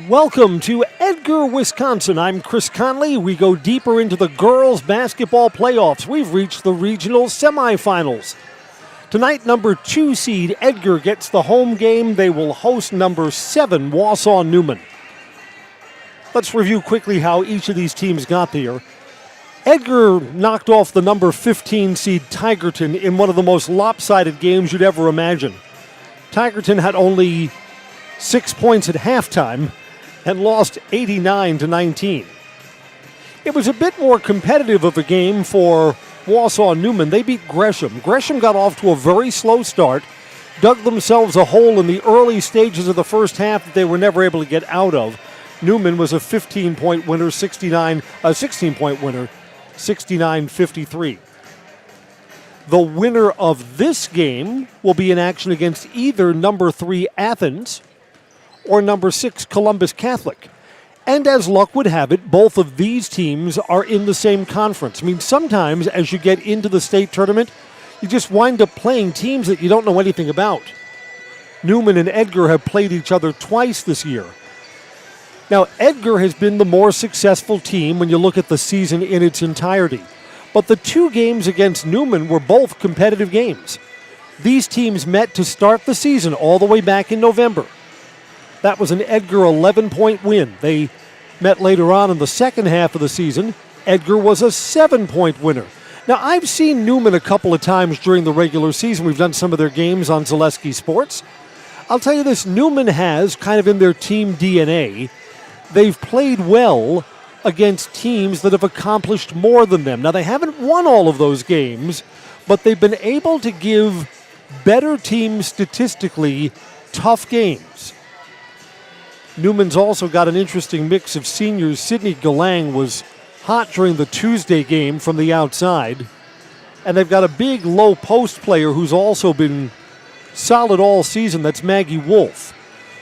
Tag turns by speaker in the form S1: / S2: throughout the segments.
S1: Welcome to Edgar, Wisconsin. I'm Chris Conley. We go deeper into the girls' basketball playoffs. We've reached the regional semifinals. Tonight, number 2 seed Edgar gets the home game. They will host number 7 Wausau Newman. Let's review quickly how each of these teams got there. Edgar knocked off the number 15 seed Tigerton in one of the most lopsided games you'd ever imagine. Tigerton had only 6 points at halftime and lost 89-19. It was a bit more competitive of a game for Wausau Newman. They beat Gresham. Gresham got off to a very slow start, dug themselves a hole in the early stages of the first half that they were never able to get out of. Newman was a 16-point winner, 69-53. The winner of this game will be in action against either number 3 Athens or number 6 Columbus Catholic. And as luck would have it, both of these teams are in the same conference. I mean, sometimes as you get into the state tournament, you just wind up playing teams that you don't know anything about. Newman and Edgar have played each other twice this year. Now, Edgar has been the more successful team when you look at the season in its entirety. But the 2 games against Newman were both competitive games. These teams met to start the season all the way back in November. That was an Edgar 11-point win. They met later on in the second half of the season. Edgar was a 7-point winner. Now, I've seen Newman a couple of times during the regular season. We've done some of their games on Zaleski Sports. I'll tell you this, Newman has, kind of in their team DNA, they've played well against teams that have accomplished more than them. Now, they haven't won all of those games, but they've been able to give better teams statistically tough games. Newman's also got an interesting mix of seniors. Sydney Galang was hot during the Tuesday game from the outside. And they've got a big low post player who's also been solid all season. That's Maggie Wolf.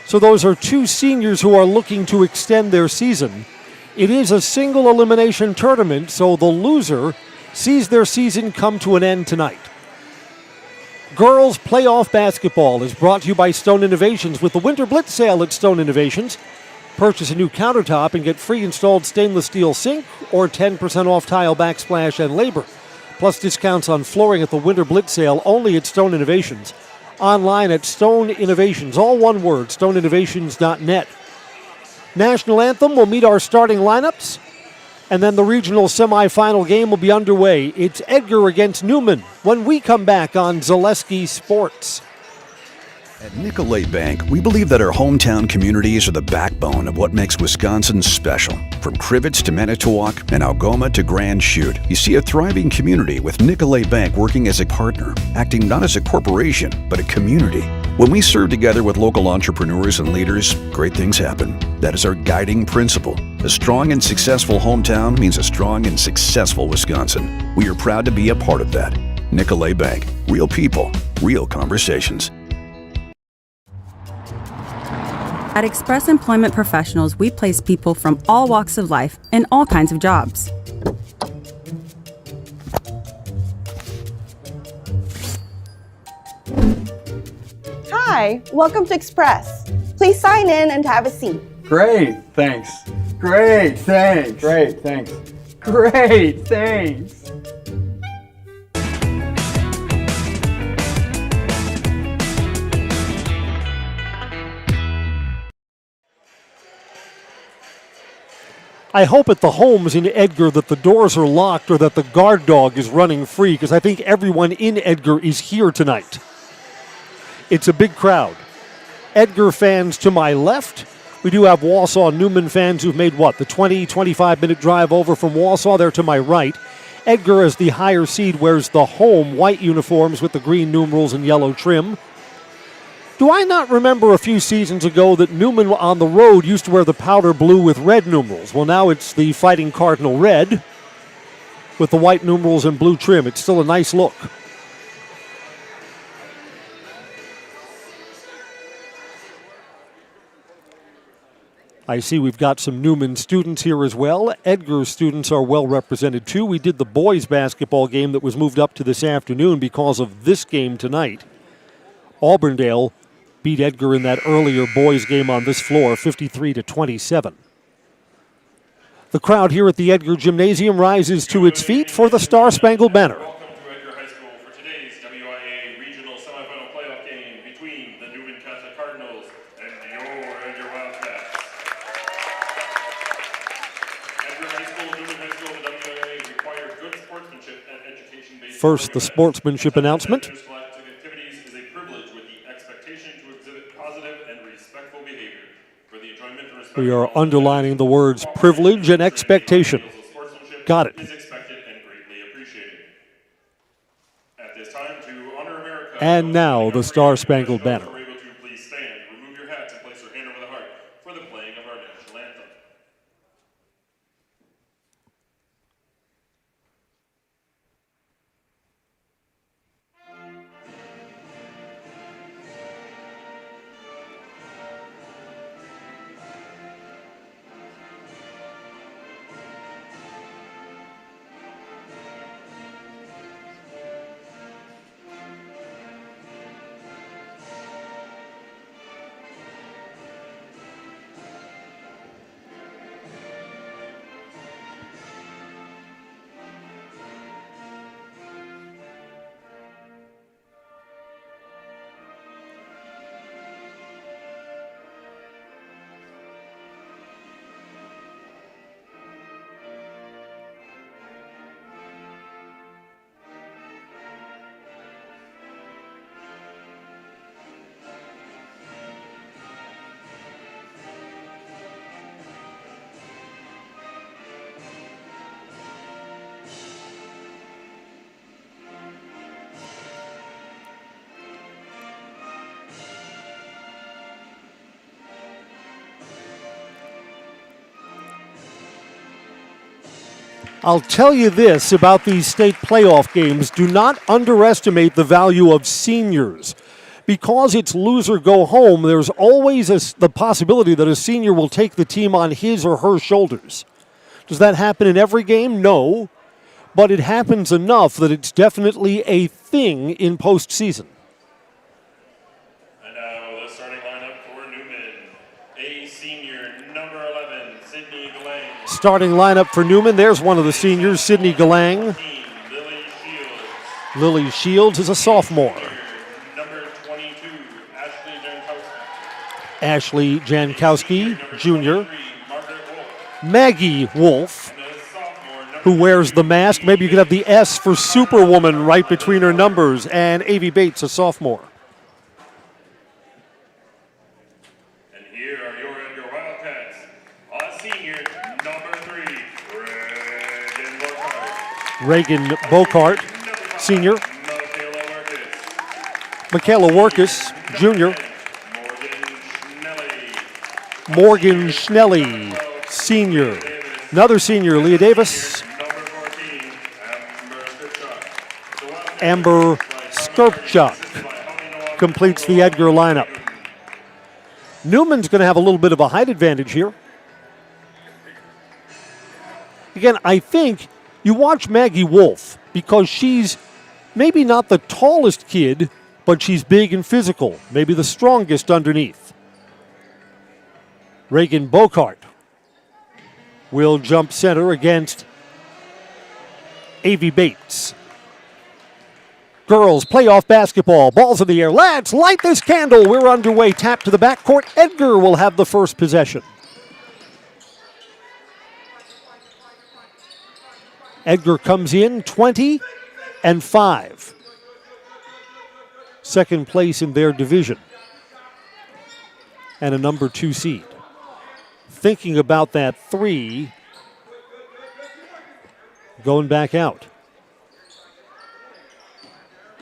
S1: So those are 2 seniors who are looking to extend their season. It is a single elimination tournament, so the loser sees their season come to an end tonight. Girls playoff basketball is brought to you by Stone Innovations with the Winter Blitz sale at Stone Innovations. Purchase a new countertop and get free installed stainless steel sink or 10% off tile backsplash and labor. Plus discounts on flooring at the Winter Blitz sale only at Stone Innovations. Online at Stone Innovations, all one word, stoneinnovations.net. National Anthem will meet our starting lineups, and then the regional semifinal game will be underway. It's Edgar against Newman when we come back on Zaleski Sports.
S2: At Nicolet Bank, we believe that our hometown communities are the backbone of what makes Wisconsin special. From Crivets to Manitowoc and Algoma to Grand Chute, you see a thriving community with Nicolet Bank working as a partner, acting not as a corporation, but a community. When we serve together with local entrepreneurs and leaders, great things happen. That is our guiding principle. A strong and successful hometown means a strong and successful Wisconsin. We are proud to be a part of that. Nicolet Bank. Real people, real conversations.
S3: At Express Employment Professionals, we place people from all walks of life in all kinds of jobs.
S4: Hi, welcome to Express. Please sign in and have a seat.
S5: Great, thanks. Great, thanks. Great, thanks. Great, thanks.
S1: I hope at the homes in Edgar that the doors are locked or that the guard dog is running free, because I think everyone in Edgar is here tonight. It's a big crowd. Edgar fans to my left. We do have Wausau Newman fans who've made, the 25-minute drive over from Wausau. They're to my right. Edgar, as the higher seed, wears the home white uniforms with the green numerals and yellow trim. Do I not remember a few seasons ago that Newman on the road used to wear the powder blue with red numerals? Well, now it's the Fighting Cardinal red with the white numerals and blue trim. It's still a nice look. I see we've got some Newman students here as well. Edgar students are well represented too. We did the boys basketball game that was moved up to this afternoon because of this game tonight. Auburndale beat Edgar in that earlier boys game on this floor, 53-27. The crowd here at the Edgar Gymnasium rises to its feet for the Star-Spangled Banner.
S6: Welcome to Edgar High School for today's WIAA Regional Semifinal Playoff game between the Newman Catholic Cardinals and your Edgar Wildcats. Edgar High School, Newman High School, the WIAA require good sportsmanship and education-based.
S1: First, the sportsmanship announcement.
S6: Scholastic activities is a privilege with the expectation to exhibit positive and respectful behavior. For the enjoyment and respect
S1: We are underlining the words privilege and expectation. Got it.
S6: is expected and greatly appreciated. At this time, to honor America,
S1: And now the Star-Spangled Banner.
S6: Are able to please stand, remove your hats, and place your hand over the heart for the playing of our national anthem.
S1: I'll tell you this about these state playoff games. Do not underestimate the value of seniors. Because it's lose or go home, there's always the possibility that a senior will take the team on his or her shoulders. Does that happen in every game? No. But it happens enough that it's definitely a thing in postseason.
S6: And now the starting lineup for Newman. A senior, number 11, Sydney Galang.
S1: Starting lineup for Newman. There's one of the seniors, Sydney Galang.
S6: Lily Shields.
S1: Lily Shields is a sophomore.
S6: Number 22, Ashley Jankowski.
S1: Ashley Jankowski, junior.
S6: 3, Margaret Wolf.
S1: Maggie Wolf,
S6: And a sophomore, number
S1: who wears the mask. Maybe you could have the S for Superwoman right between her numbers. And Avie Bates, a sophomore.
S6: And here are your Edgar Wildcats. On senior, number 3, Reagan Lockhart.
S1: Reagan Bocart, senior.
S6: Michaela Workis.
S1: Michaela Workis, junior.
S6: Morgan Schnelly.
S1: Morgan Schnelly, senior. Another senior, Leah Davis.
S6: Number 14,
S1: Amber Skirpchuk completes the Edgar lineup. Newman's going to have a little bit of a height advantage here. Again, I think you watch Maggie Wolf because she's maybe not the tallest kid, but she's big and physical, maybe the strongest underneath. Reagan Bocart will jump center against Avie Bates. Girls playoff basketball, balls in the air. Let's light this candle. We're underway. Tap to the backcourt. Edgar will have the first possession. Edgar comes in 20-5. Second place in their division. And a number 2 seed. Thinking about that 3. Going back out.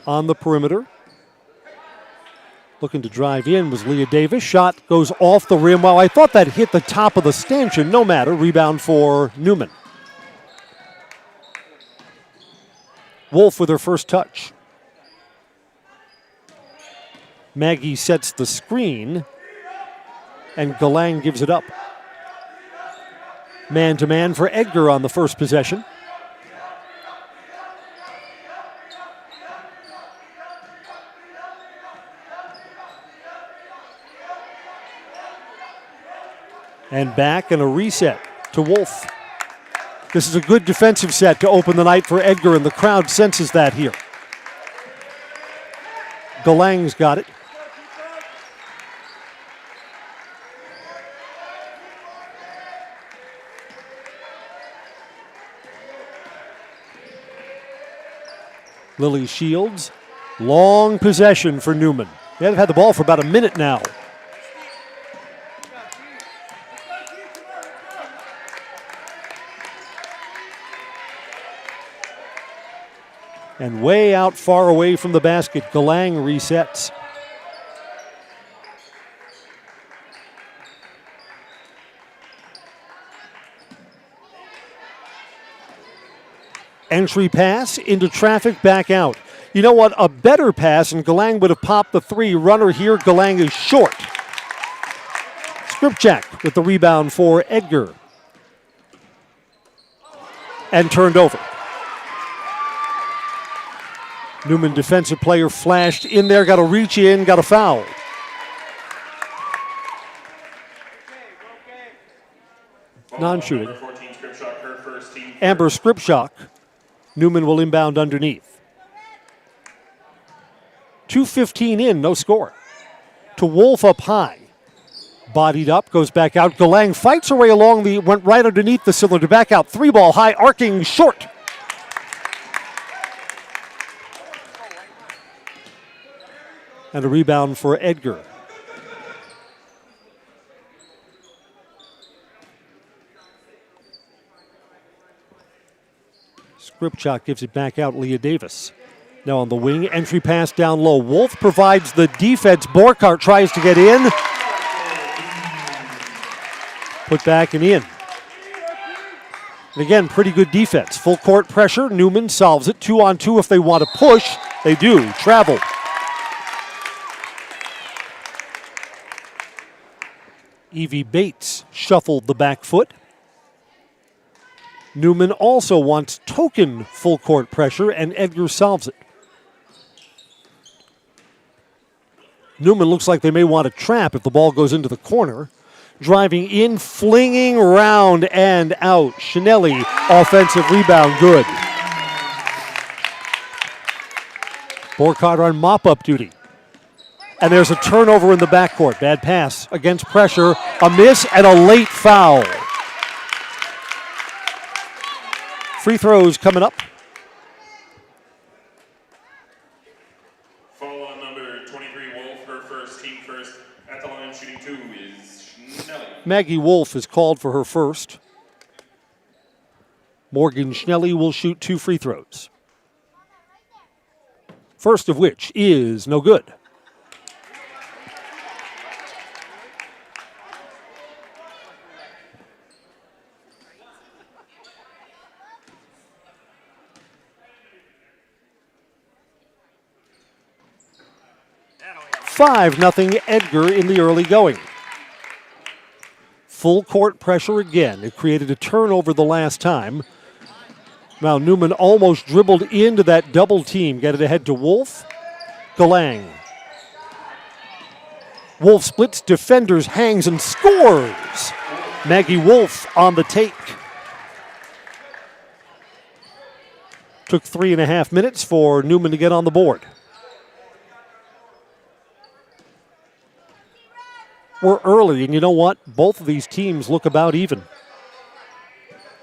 S1: On the perimeter. Looking to drive in was Leah Davis. Shot goes off the rim. Wow, I thought that hit the top of the stanchion. No matter. Rebound for Newman. Wolf with her first touch. Maggie sets the screen. And Galang gives it up. Man-to-man for Edgar on the first possession. And back and a reset to Wolf. This is a good defensive set to open the night for Edgar, and the crowd senses that here. Galang's got it. Lily Shields, long possession for Newman. They've had the ball for about a minute now. And way out far away from the basket, Galang resets. Entry pass into traffic, back out. You know what? A better pass, and Galang would have popped the three. Runner here, Galang is short. Skripchak with the rebound for Edgar. And turned over. Newman, defensive player, flashed in there, got to reach in, got a foul. Non-shooting. Amber Skripchak. Newman will inbound underneath. 2:15 in, no score. To Wolf up high. Bodied up, goes back out. Galang fights her way along went right underneath the cylinder. Back out, three ball high, arcing short. And a rebound for Edgar. Skripchak gives it back out, Leah Davis. Now on the wing, entry pass down low. Wolf provides the defense. Borkart tries to get in. Put back and in. And again, pretty good defense. Full court pressure. Newman solves it. 2-on-2 if they want to push. They do. Travel. Evie Bates shuffled the back foot. Newman also wants token full court pressure, and Edgar solves it. Newman looks like they may want to trap if the ball goes into the corner. Driving in, flinging round and out. Schinelli, offensive rebound, good. Borkart on mop-up duty. And there's a turnover in the backcourt. Bad pass against pressure. A miss and a late foul. Free throws coming up.
S6: Foul on number 23, Wolf, her first, team first. At the line, shooting two is Schnelly.
S1: Maggie Wolf is called for her first. Morgan Schnelly will shoot 2 free throws. First of which is no good. $5-0 Edgar in the early going. Full court pressure again. It created a turnover the last time. Now Newman almost dribbled into that double team. Get it ahead to Wolf. Galang. Wolf splits, defenders, hangs, and scores. Maggie Wolf on the take. Took 3.5 minutes for Newman to get on the board. We're early, and you know what? Both of these teams look about even.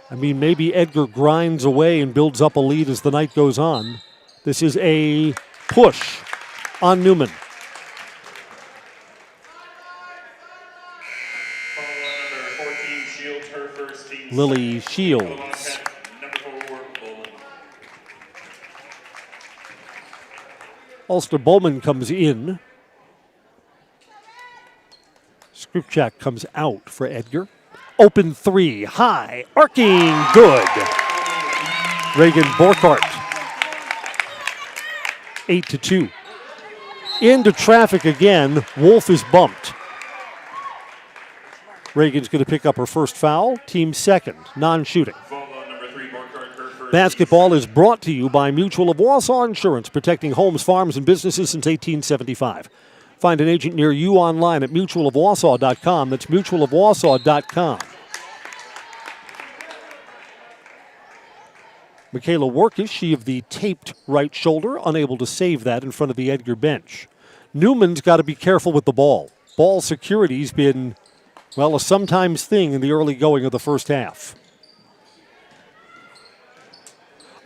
S1: I mean, maybe Edgar grinds away and builds up a lead as the night goes on. This is a push on Newman. Lily Shields. Ulster Bowman comes in. Skripchak comes out for Edgar. Open three, high, arcing, good. Reagan Borkart. 8-2. Into traffic again. Wolf is bumped. Reagan's going to pick up her first foul. Team second, non-shooting. Basketball is brought to you by Mutual of Wausau Insurance, protecting homes, farms, and businesses since 1875. Find an agent near you online at mutualofwausau.com. That's mutualofwausau.com. Michaela Workish, she of the taped right shoulder, unable to save that in front of the Edgar bench. Newman's got to be careful with the ball. Ball security's been, well, a sometimes thing in the early going of the first half.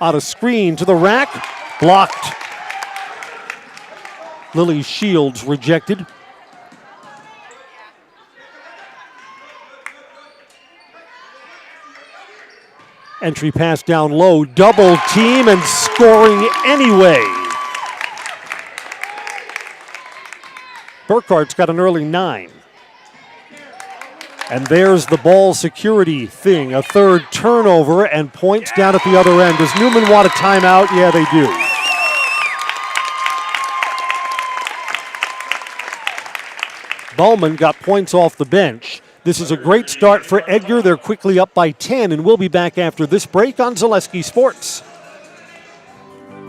S1: Out of screen to the rack, blocked. Lily Shields rejected. Entry pass down low, double team and scoring anyway. Burkhart's got an early 9. And there's the ball security thing. A third turnover and points down at the other end. Does Newman want a timeout? Yeah, they do. Bowman got points off the bench. This is a great start for Edgar. They're quickly up by 10, and we'll be back after this break on Zaleski Sports.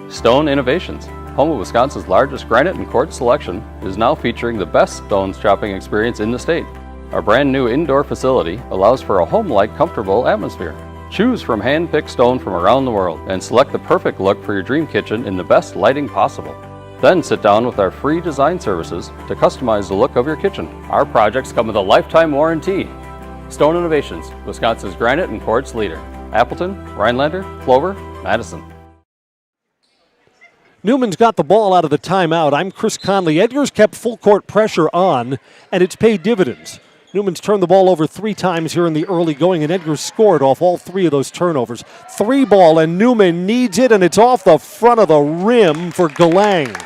S7: Stone Innovations, home of Wisconsin's largest granite and quartz selection, is now featuring the best stones shopping experience in the state. Our brand new indoor facility allows for a home-like, comfortable atmosphere. Choose from hand-picked stone from around the world and select the perfect look for your dream kitchen in the best lighting possible. Then sit down with our free design services to customize the look of your kitchen. Our projects come with a lifetime warranty. Stone Innovations, Wisconsin's granite and quartz leader. Appleton, Rhinelander, Clover, Madison.
S1: Newman's got the ball out of the timeout. I'm Chris Conley. Edgar's kept full court pressure on, and it's paid dividends. Newman's turned the ball over 3 times here in the early going, and Edgar scored off all 3 of those turnovers. 3 ball, and Newman needs it, and it's off the front of the rim for Galang.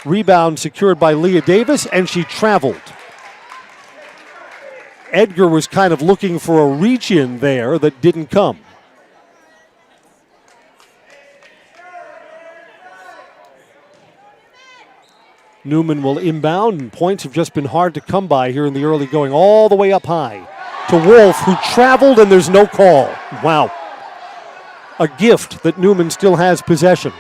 S1: Rebound secured by Leah Davis, and she traveled. Edgar was kind of looking for a reach in there that didn't come. Newman will inbound, and points have just been hard to come by here in the early going, all the way up high to Wolf, who traveled, and there's no call. Wow. A gift that Newman still has possession.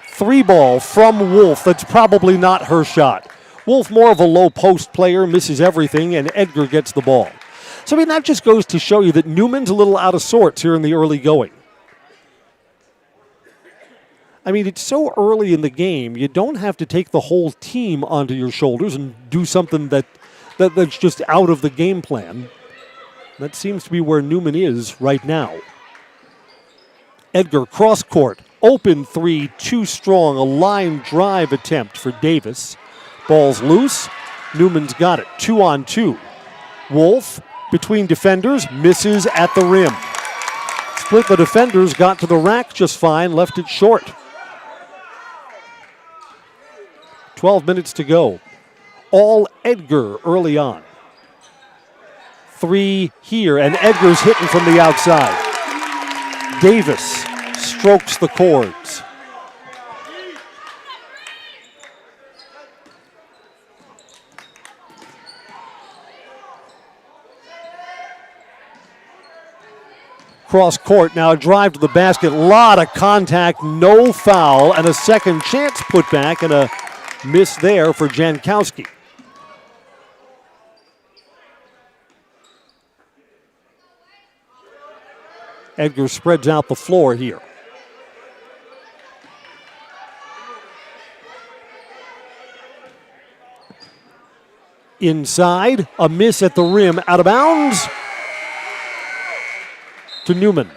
S1: Three ball from Wolf. That's probably not her shot. Wolf, more of a low post player, misses everything, and Edgar gets the ball. So, I mean, that just goes to show you that Newman's a little out of sorts here in the early going. I mean, it's so early in the game, you don't have to take the whole team onto your shoulders and do something that's just out of the game plan. That seems to be where Newman is right now. Edgar, cross court, open 3, too strong, a line drive attempt for Davis. Ball's loose. Newman's got it, 2-on-2. Wolf, between defenders, misses at the rim. Split the defenders, got to the rack just fine, left it short. 12 minutes to go. All Edgar early on. 3 here, and Edgar's hitting from the outside. Davis strokes the chords. Cross court now, drive to the basket, lot of contact, no foul, and a second chance put back, and a miss there for Jankowski. Edgar spreads out the floor here. Inside, a miss at the rim, out of bounds to Newman.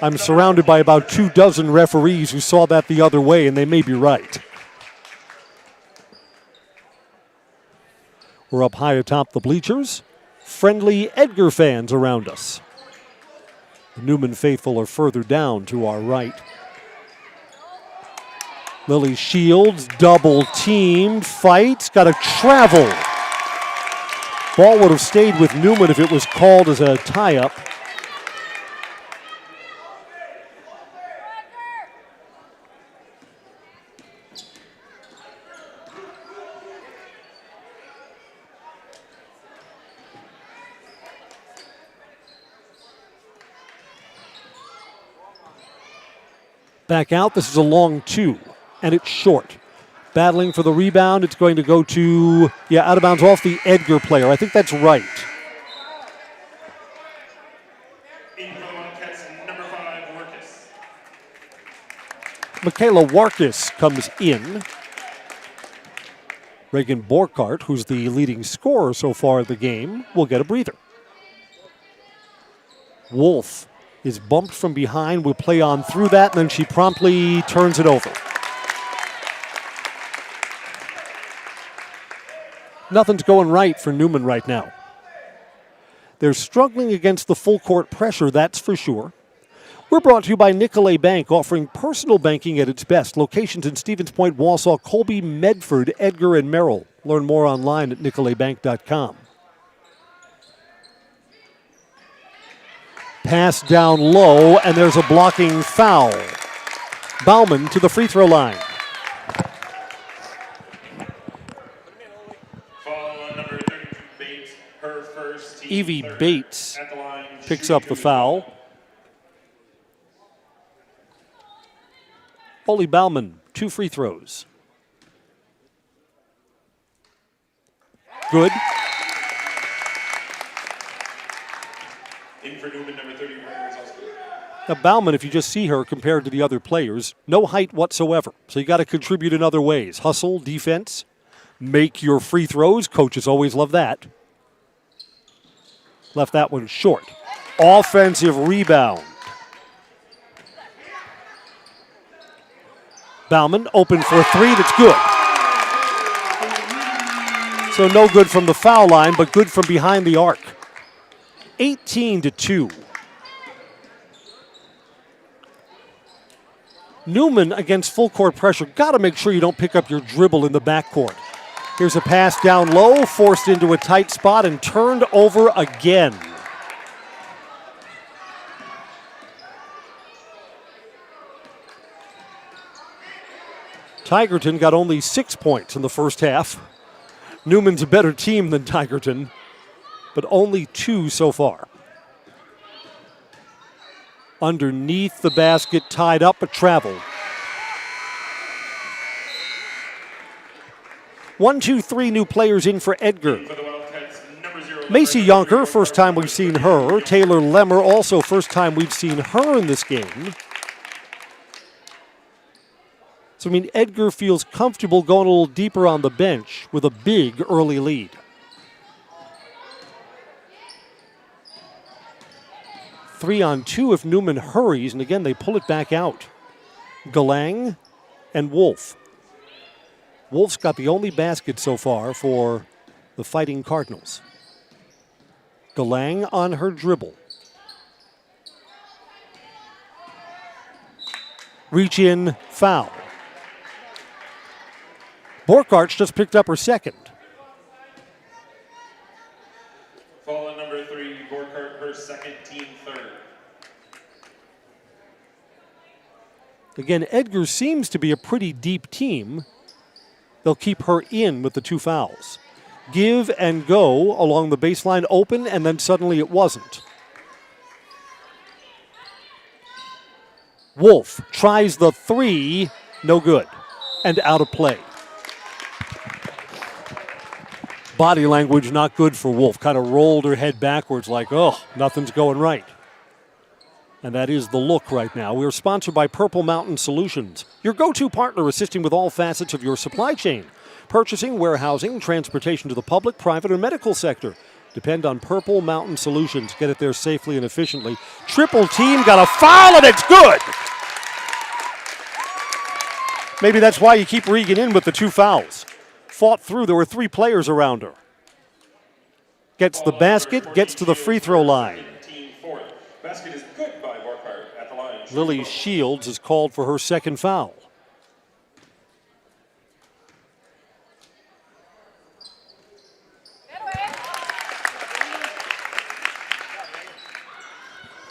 S1: I'm surrounded by about 24 referees who saw that the other way, and they may be right. We're up high atop the bleachers. Friendly Edgar fans around us. The Newman faithful are further down to our right. Lily Shields, double teamed, fights, got to travel. Ball would have stayed with Newman if it was called as a tie-up. Back out. This is a long 2, and it's short. Battling for the rebound. It's going to go to, out of bounds off the Edgar player. I think that's right.
S6: In for the Wildcats, number 5, Marcus.
S1: Michaela Warkus comes in. Reagan Borkart, who's the leading scorer so far in the game, will get a breather. Wolf is bumped from behind, will play on through that, and then she promptly turns it over. Nothing's going right for Newman right now. They're struggling against the full court pressure, that's for sure. We're brought to you by Nicolay Bank, offering personal banking at its best. Locations in Stevens Point, Wausau, Colby, Medford, Edgar, and Merrill. Learn more online at nicolaybank.com. Pass down low, and there's a blocking foul. Bauman to the free throw line.
S6: Foul on number 32, Bates. Her first team
S1: Evie
S6: third.
S1: Bates
S6: At the line,
S1: picks up the foul. Holly Bauman, 2 free throws. Good.
S6: In for Newman, number 31, is also good.
S1: Now, Bauman, if you just see her compared to the other players, no height whatsoever. So you got to contribute in other ways. Hustle, defense, make your free throws. Coaches always love that. Left that one short. Offensive rebound. Bauman open for a 3, that's good. So no good from the foul line, but good from behind the arc. 18-2. Newman against full court pressure. Got to make sure you don't pick up your dribble in the backcourt. Here's a pass down low, forced into a tight spot and turned over again. Tigerton got only 6 points in the first half. Newman's a better team than Tigerton, but only 2 so far. Underneath the basket, tied up, but travel. 1, 2, 3 new players in for Edgar.
S6: For the Wildcats, number 0.
S1: Macy Yonker, first time we've seen her. Taylor Lemmer, also first time we've seen her in this game. So, Edgar feels comfortable going a little deeper on the bench with a big early lead. Three on 2 if Newman hurries, and again, they pull it back out. Galang and Wolf. Wolf's got the only basket so far for the Fighting Cardinals. Galang on her dribble. Reach in, foul. Borkart's just picked up her second.
S6: Foul on number 3, Borkart, her second, team third.
S1: Again, Edgar seems to be a pretty deep team. They'll keep her in with the 2 fouls. Give and go along the baseline open, and then suddenly it wasn't. Wolf tries the 3, no good, and out of play. Body language not good for Wolf. Kind of rolled her head backwards like, oh, nothing's going right. And that is the look right now. We're sponsored by Purple Mountain Solutions, your go-to partner assisting with all facets of your supply chain. Purchasing, warehousing, transportation to the public, private, or medical sector. Depend on Purple Mountain Solutions. Get it there safely and efficiently. Triple team, got a foul, and it's good! Maybe that's why you keep Regan in with the 2 fouls. Fought through, there were 3 players around her. Gets the basket, gets to the free throw line.
S6: Team fourth. Basket is good by Borkart at the line.
S1: Lily Shields is called for her second foul.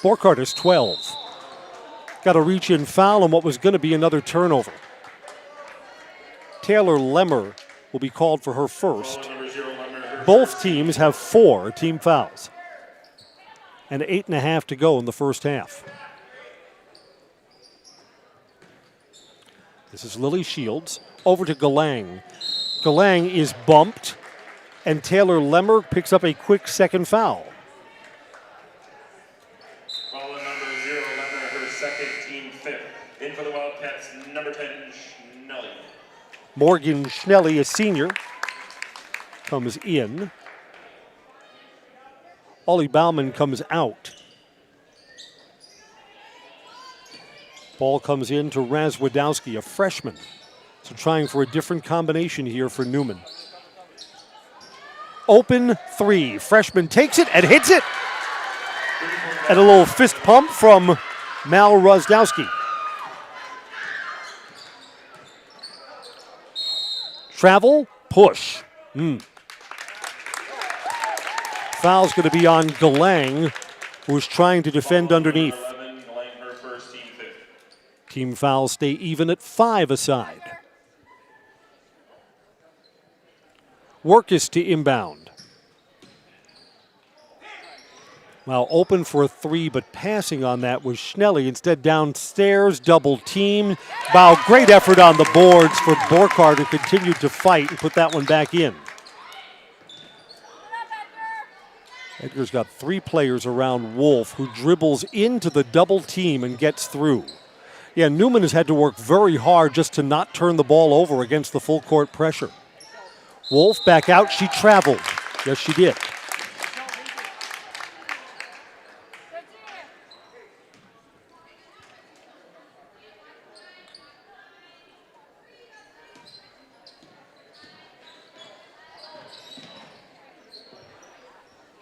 S1: Borkart is 12. Got a reach-in foul on what was going to be another turnover. Taylor Lemmer will be called for her first. Both teams have 4 team fouls. And 8.5 to go in the first half. This is Lily Shields. Over to Galang. Galang is bumped, and Taylor Lemmer picks up a quick second foul.
S6: Foul on number 0, Lemmer, her second, team fifth. In for the Wildcats, number 10, Schnelly.
S1: Morgan Schnelly, a senior, comes in. Ollie Bauman comes out. Ball comes in to Razwadowski, a freshman. So trying for a different combination here for Newman. Open three. Freshman takes it and hits it. And a little fist pump from Mal Rozdowski. Travel, push. Foul's going to be on Galang, who's trying to defend underneath.
S6: 11, Galang, her first, team fifth.
S1: Team fouls stay even at 5 aside. Workus to inbound. Well, open for a three, but passing on that was Schnelly. Instead, downstairs, double team. Wow, great effort on the boards for Borkhardt, who continued to fight and put that one back in. Edgar's got 3 players around Wolf, who dribbles into the double team and gets through. Yeah, Newman has had to work very hard just to not turn the ball over against the full court pressure. Wolf back out. She traveled. Yes, she did.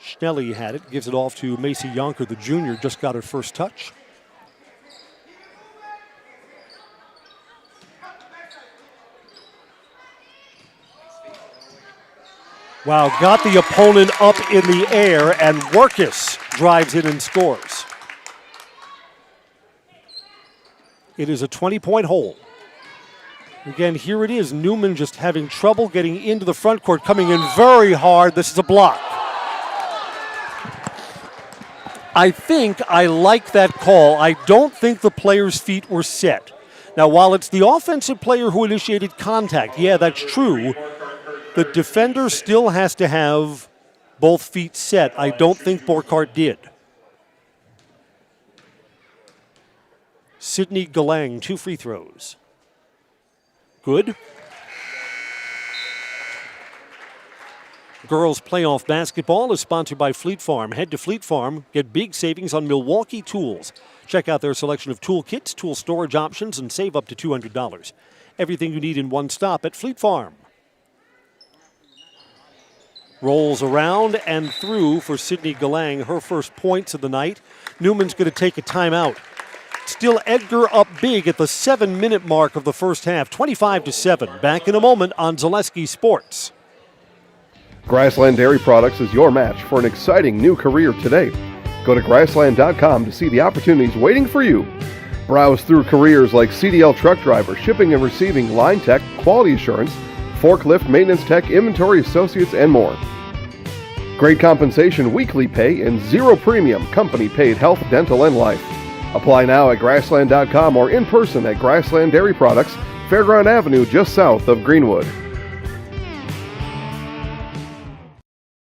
S1: Schnelly had it, gives it off to Macy Yonker, the junior, just got her first touch. Wow, got the opponent up in the air, and Workus drives in and scores. It is a 20-point hole. Again, here it is. Newman just having trouble getting into the front court, coming in very hard. This is a block. I think I like that call. I don't think the player's feet were set. Now, while it's the offensive player who initiated contact, yeah, that's true, the defender still has to have both feet set. I don't think Borkhardt did. Sydney Galang, 2 free throws. Good. Girls Playoff Basketball is sponsored by Fleet Farm. Head to Fleet Farm, get big savings on Milwaukee tools. Check out their selection of tool kits, tool storage options, and save up to $200. Everything you need in one stop at Fleet Farm. Rolls around and through for Sydney Galang, her first points of the night. Newman's going to take a timeout. Still Edgar up big at the 7-minute mark of the first half, 25-7. Back in a moment on Zaleski Sports.
S8: Grassland Dairy Products is your match for an exciting new career today. Go to grassland.com to see the opportunities waiting for you. Browse through careers like CDL truck driver, shipping and receiving, line tech, quality assurance, forklift, maintenance tech, inventory associates, and more. Great compensation, weekly pay, and zero premium company-paid health, dental, and life. Apply now at grassland.com or in person at Grassland Dairy Products, Fairground Avenue, just south of Greenwood.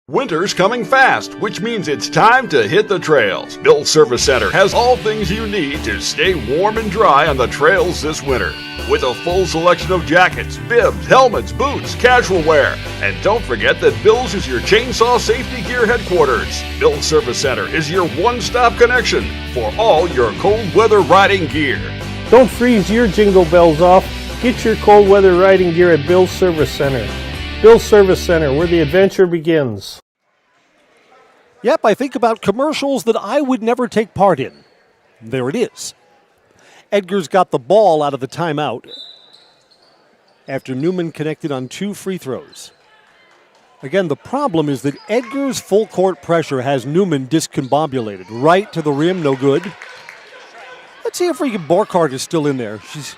S9: Winter's coming fast, which means it's time to hit the trails. Bill's Service Center has all things you need to stay warm and dry on the trails this winter. With a full selection of jackets, bibs, helmets, boots, casual wear. And don't forget that Bill's is your chainsaw safety gear headquarters. Bill's Service Center is your one-stop connection for all your cold weather riding gear.
S10: Don't freeze your jingle bells off. Get your cold weather riding gear at Bill's Service Center. Bill's Service Center, where the adventure begins.
S1: Yep, I think about commercials that I would never take part in. There it is. Edgar's got the ball out of the timeout after Newman connected on 2 free throws. Again, the problem is that Edgar's full court pressure has Newman discombobulated. Right to the rim, no good. Let's see if Borkhardt is still in there. She's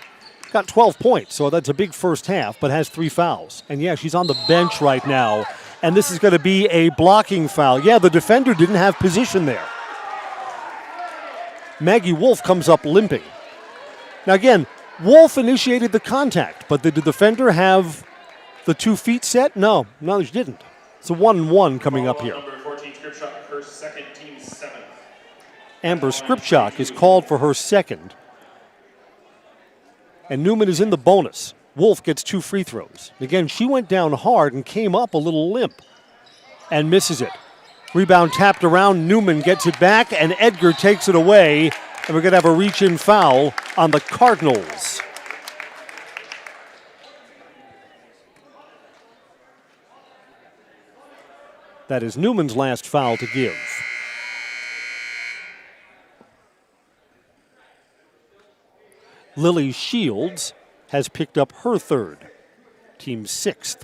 S1: got 12 points, so that's a big first half, but has 3 fouls. And yeah, she's on the bench right now, and this is going to be a blocking foul. Yeah, the defender didn't have position there. Maggie Wolf comes up limping. Now again, Wolf initiated the contact, but did the defender have the 2 feet set? No, she didn't. It's a 1-1 coming up here.
S6: Number 14, Scripshock, her second, team 7.
S1: Amber Scripshock is called for her second. And Newman is in the bonus. Wolf gets 2 free throws. Again, she went down hard and came up a little limp and misses it. Rebound tapped around. Newman gets it back, and Edgar takes it away. And we're going to have a reach-in foul on the Cardinals. That is Newman's last foul to give. Lily Shields has picked up her third, team 6th.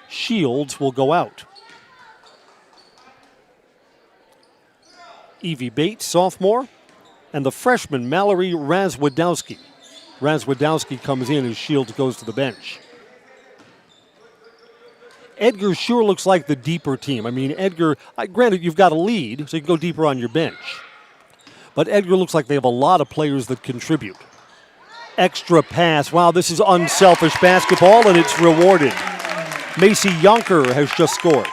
S1: Shields will go out. Evie Bates, sophomore, and the freshman Mallory Razwadowski. Razwadowski comes in as Shields goes to the bench. Edgar sure looks like the deeper team. I mean, Edgar, granted, you've got a lead, so you can go deeper on your bench. But Edgar looks like they have a lot of players that contribute. Extra pass. Wow, this is unselfish basketball, and it's rewarded. Macy Yonker has just scored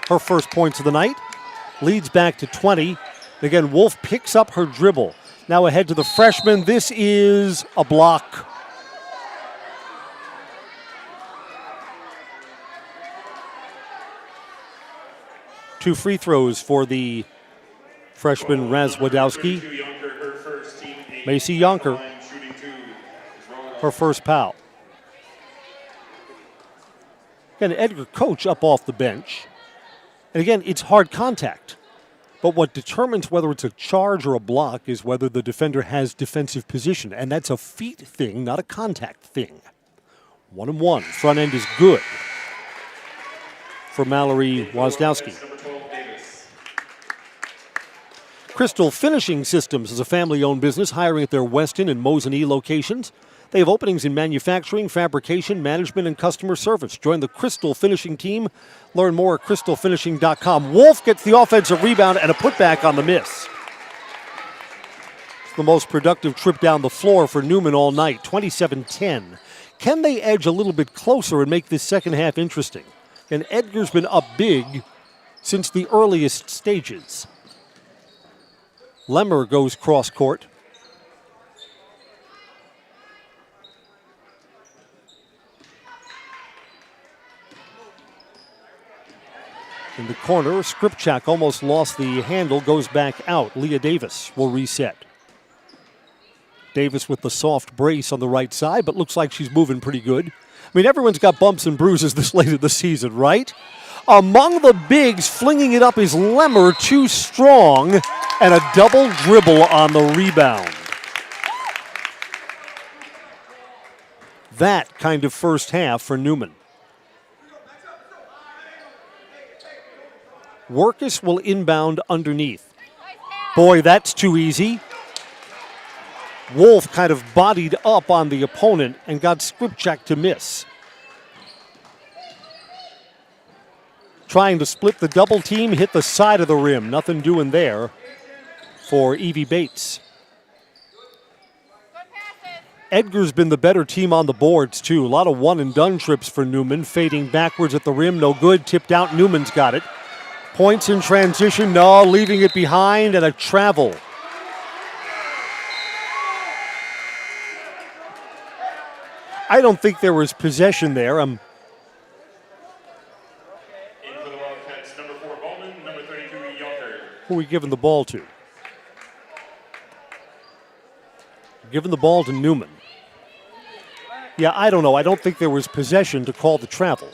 S1: her first points of the night. Leads back to 20. Again, Wolf picks up her dribble. Now ahead to the freshman. This is a block. Two free throws for the freshman Razwadowski. Macy Yonker, her first foul. Again, Edgar Coach up off the bench. And again, it's hard contact. But what determines whether it's a charge or a block is whether the defender has defensive position. And that's a feet thing, not a contact thing. 1-1. Front end is good for Mallory Wazdowski. Crystal Finishing Systems is a family-owned business hiring at their Weston and Mosinee locations. They have openings in manufacturing, fabrication, management, and customer service. Join the Crystal Finishing team. Learn more at crystalfinishing.com. Wolf gets the offensive rebound and a putback on the miss. It's the most productive trip down the floor for Newman all night, 27-10. Can they edge a little bit closer and make this second half interesting? And Edgar's been up big since the earliest stages. Lemmer goes cross court. In the corner, Skripchak almost lost the handle, goes back out. Leah Davis will reset. Davis with the soft brace on the right side, but looks like she's moving pretty good. I mean, everyone's got bumps and bruises this late in the season, right? Among the bigs, flinging it up is Lemmer, too strong, and a double dribble on the rebound. That kind of first half for Newman. Workus will inbound underneath. Boy, that's too easy. Wolf kind of bodied up on the opponent and got Skripchak to miss. Trying to split the double team, hit the side of the rim. Nothing doing there for Evie Bates. Edgar's been the better team on the boards, too. A lot of one-and-done trips for Newman. Fading backwards at the rim, no good. Tipped out, Newman's got it. Points in transition, no, leaving it behind, and a travel. I don't think there was possession there.
S6: In for the Wildcats, number 4 Bowman, number 32 Yonker.
S1: Who are we giving the ball to? Giving the ball to Newman. Yeah, I don't know. I don't think there was possession to call the travel.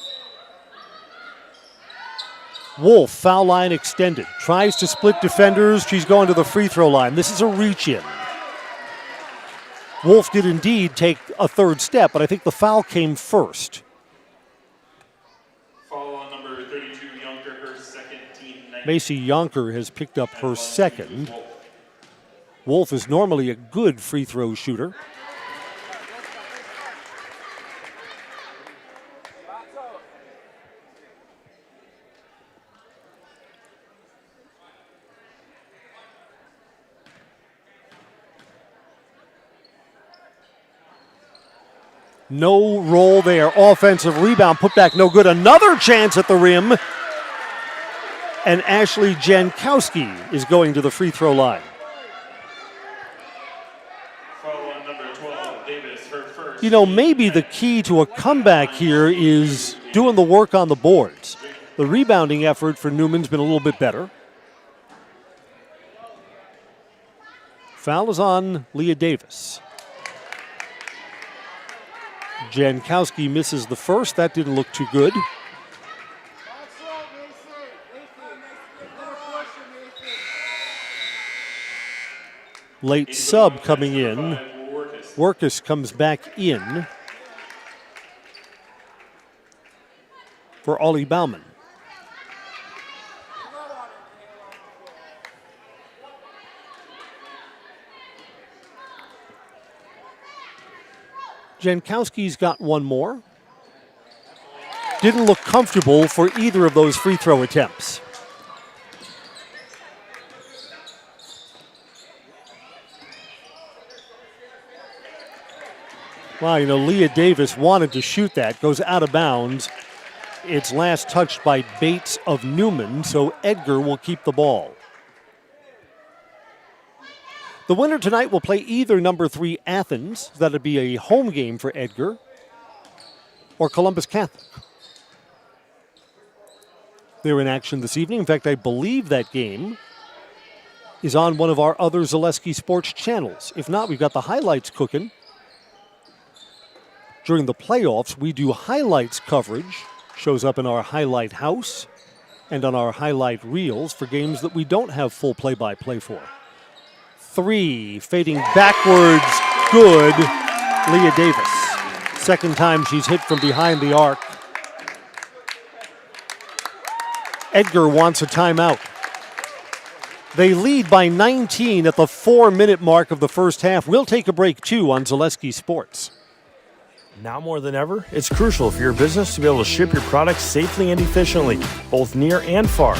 S1: Wolf, foul line extended. Tries to split defenders. She's going to the free throw line. This is a reach-in. Wolf did indeed take a third step, but I think the foul came first.
S6: Foul on number 32 Yonker, her second, team 9.
S1: Macy Yonker has picked up her second. Wolf is normally a good free throw shooter. No roll there. Offensive rebound. Put back no good. Another chance at the rim. And Ashley Jankowski is going to the free throw line.
S6: Foul on number 12, Davis, her first.
S1: You know, maybe the key to a comeback here is doing the work on the boards. The rebounding effort for Newman's been a little bit better. Foul is on Leah Davis. Jankowski misses the first. That didn't look too good. Late sub coming in. Workus comes back in for Ollie Bauman. Jankowski's got one more. Didn't look comfortable for either of those free throw attempts. Wow, you know, Leah Davis wanted to shoot that, goes out of bounds. It's last touched by Bates of Newman, so Edgar will keep the ball. The winner tonight will play either number 3 Athens, that'd be a home game for Edgar, or Columbus Catholic. They're in action this evening. In fact, I believe that game is on one of our other Zaleski Sports channels. If not, we've got the highlights cooking. During the playoffs, we do highlights coverage. Shows up in our highlight house and on our highlight reels for games that we don't have full play-by-play for. 3, fading backwards, good, Leah Davis. Second time she's hit from behind the arc. Edgar wants a timeout. They lead by 19 at the 4-minute mark of the first half. We'll take a break, too, on Zaleski Sports.
S11: Now more than ever, it's crucial for your business to be able to ship your products safely and efficiently, both near and far.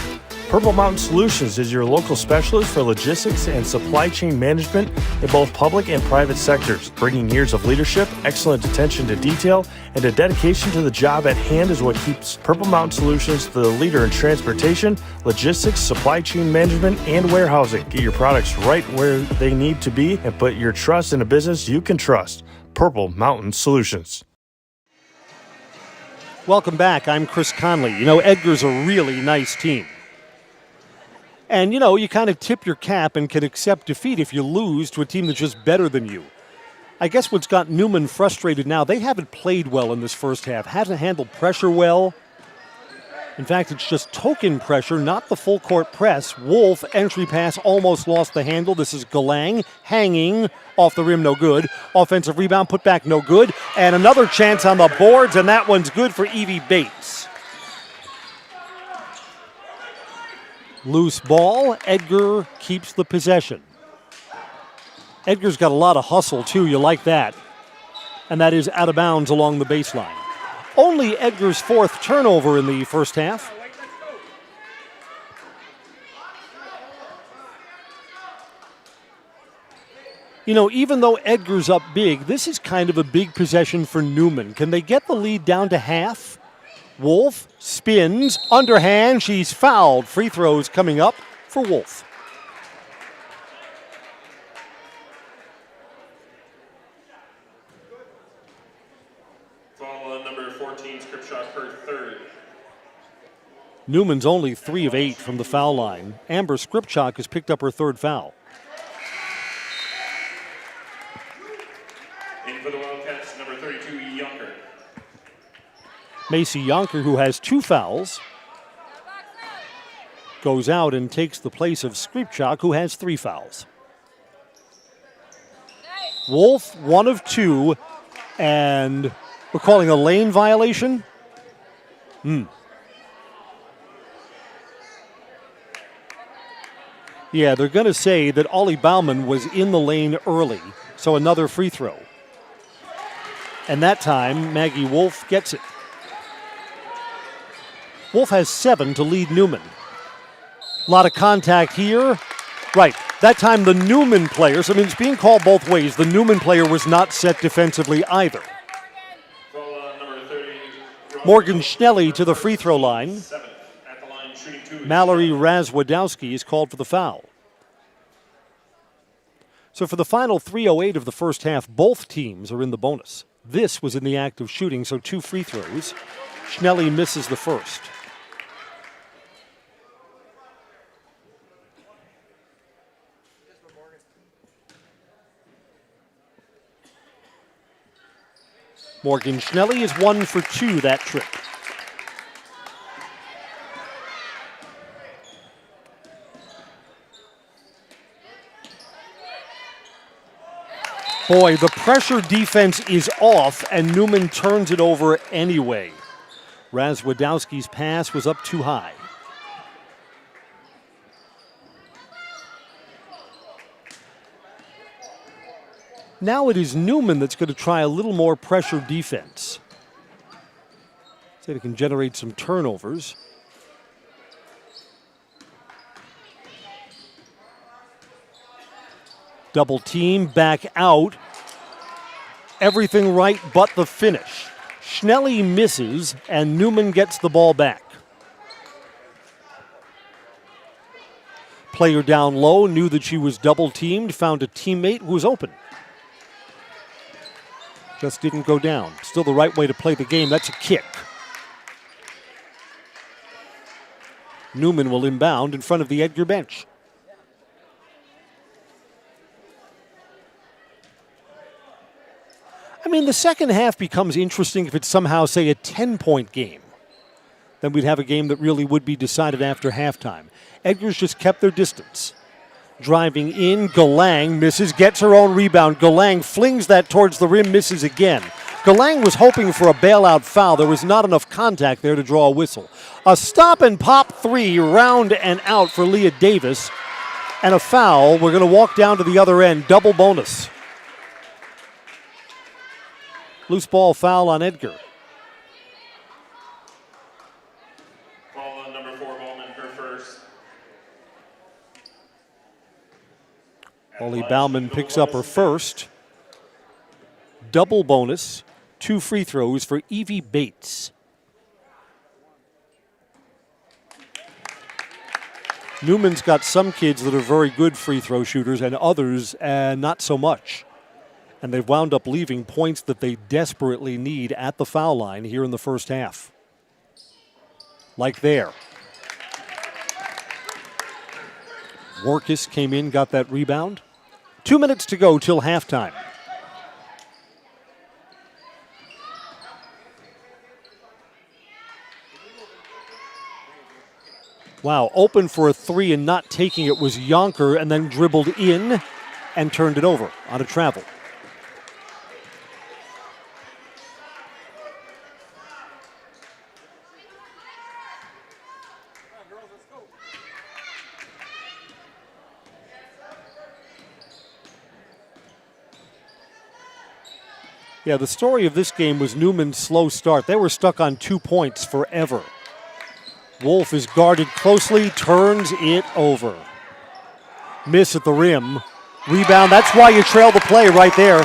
S11: Purple Mountain Solutions is your local specialist for logistics and supply chain management in both public and private sectors. Bringing years of leadership, excellent attention to detail, and a dedication to the job at hand is what keeps Purple Mountain Solutions the leader in transportation, logistics, supply chain management, and warehousing. Get your products right where they need to be and put your trust in a business you can trust. Purple Mountain Solutions.
S1: Welcome back. I'm Chris Conley. You know, Edgar's a really nice team. And, you know, you kind of tip your cap and can accept defeat if you lose to a team that's just better than you. I guess what's got Newman frustrated now, they haven't played well in this first half, hasn't handled pressure well. In fact, it's just token pressure, not the full court press. Wolf, entry pass, almost lost the handle. This is Galang, hanging off the rim, no good. Offensive rebound, put back, no good. And another chance on the boards, and that one's good for Evie Bates. Loose ball, Edgar keeps the possession. Edgar's got a lot of hustle, too. You like that. And that is out of bounds along the baseline. Only Edgar's 4th turnover in the first half. You know, even though Edgar's up big, this is kind of a big possession for Newman. Can they get the lead down to half? Wolf spins, underhand, she's fouled. Free throws coming up for Wolf.
S6: Foul on number 14, Skripchak, her third.
S1: Newman's only 3 of 8 from the foul line. Amber Skripchak has picked up her 3rd foul.
S6: In for the Wildcats, number 32, Yonker.
S1: Macy Yonker, who has 2 fouls, goes out and takes the place of Skripchak, who has 3 fouls. Wolf, 1 of 2, and we're calling a lane violation? Yeah, they're going to say that Ollie Bauman was in the lane early, so another free throw. And that time, Maggie Wolf gets it. Wolf has 7 to lead Newman. A lot of contact here. Right, that time the Newman players, I mean, it's being called both ways. The Newman player was not set defensively either. Morgan Schnelly to the free throw line. Mallory Razwadowski is called for the foul. So for the final 3:08 of the first half, both teams are in the bonus. This was in the act of shooting, so 2 free throws. Schnelly misses the first. Morgan Schnelly is 1 for 2 that trip. Boy, the pressure defense is off, and Newman turns it over anyway. Razwadowski's pass was up too high. Now it is Newman that's going to try a little more pressure defense. So they can generate some turnovers. Double team, back out. Everything right but the finish. Schnelly misses, and Newman gets the ball back. Player down low, knew that she was double teamed, found a teammate who was open. Just didn't go down. Still the right way to play the game. That's a kick. Newman will inbound in front of the Edgar bench. I mean, the second half becomes interesting if it's somehow, say, a 10-point game. Then we'd have a game that really would be decided after halftime. Edgar's just kept their distance. Driving in, Galang misses, gets her own rebound. Galang flings that towards the rim, misses again. Galang was hoping for a bailout foul. There was not enough contact there to draw a whistle. A stop and pop 3, round and out for Leah Davis. And a foul. We're going to walk down to the other end. Double bonus. Loose ball foul on Edgar.
S6: Ball on number 4, Bowman, her first.
S1: Holly Bauman picks up her first. Double bonus. 2 free throws for Evie Bates. Newman's got some kids that are very good free throw shooters and others not so much. And they've wound up leaving points that they desperately need at the foul line here in the first half. Like there. Workus came in, got that rebound. 2 minutes to go till halftime. Wow, open for a 3 and not taking it was Yonker, and then dribbled in and turned it over on a travel. Yeah, the story of this game was Newman's slow start. They were stuck on 2 points forever. Wolf is guarded closely, turns it over. Miss at the rim. Rebound, that's why you trail the play right there.